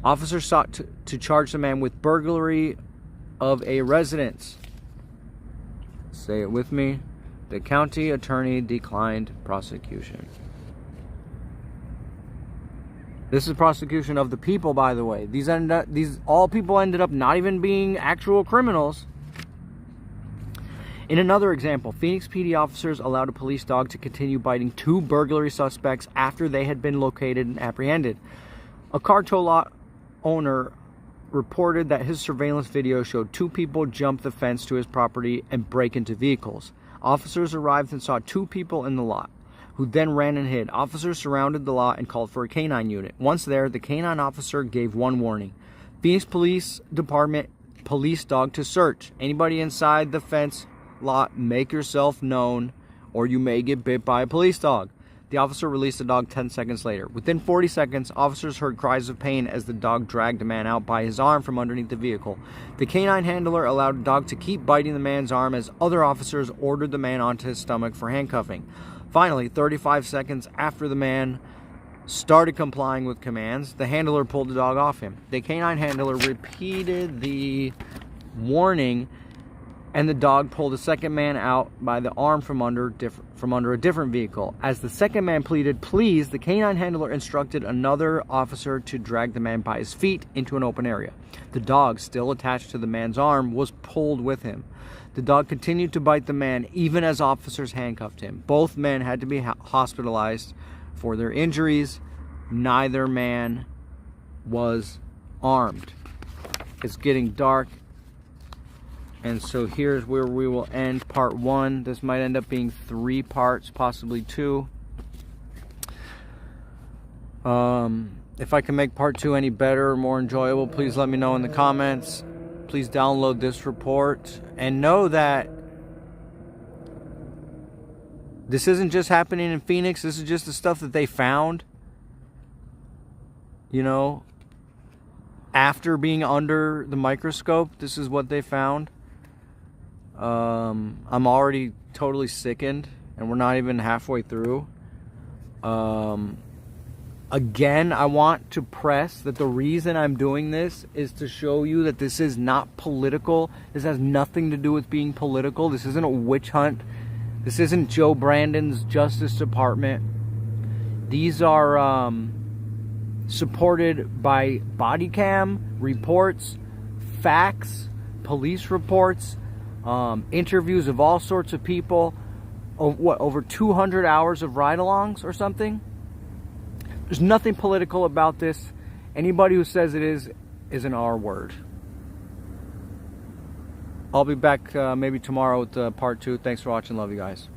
Officers sought to charge the man with burglary of a residence. Say it with me. The county attorney declined prosecution. This is prosecution of the people, by the way. These all people ended up not even being actual criminals. In another example, Phoenix PD officers allowed a police dog to continue biting 2 burglary suspects after they had been located and apprehended. A car tow lot owner reported that his surveillance video showed 2 people jump the fence to his property and break into vehicles. Officers arrived and saw 2 people in the lot, who then ran and hid. Officers surrounded the lot and called for a canine unit. Once there, the canine officer gave one warning: Phoenix Police Department police dog to search. Anybody inside the fence lot, make yourself known or you may get bit by a police dog. The officer released the dog 10 seconds later. Within 40 seconds, officers heard cries of pain as the dog dragged a man out by his arm from underneath the vehicle. The canine handler allowed the dog to keep biting the man's arm as other officers ordered the man onto his stomach for handcuffing. Finally, 35 seconds after the man started complying with commands, the handler pulled the dog off him. The canine handler repeated the warning and the dog pulled the second man out by the arm from under a different vehicle. As the second man pleaded, "Please," the canine handler instructed another officer to drag the man by his feet into an open area. The dog, still attached to the man's arm, was pulled with him. The dog continued to bite the man even as officers handcuffed him. Both men had to be hospitalized for their injuries. Neither man was armed. It's getting dark, and so here's where we will end part 1. This might end up being 3 parts, possibly 2. If I can make part 2 any better or more enjoyable, please let me know in the comments. Please download this report and know that this isn't just happening in Phoenix. This is just the stuff that they found, you know, after being under the microscope. This is what they found. I'm already totally sickened, and we're not even halfway through. Again, I want to press that the reason I'm doing this is to show you that this is not political. This has nothing to do with being political. This isn't a witch hunt. This isn't Joe Brandon's Justice Department. These are supported by body cam reports, facts, police reports, interviews of all sorts of people. Over 200 hours of ride-alongs or something? There's nothing political about this. Anybody who says it is an R word. I'll be back maybe tomorrow with part 2. Thanks for watching. Love you guys.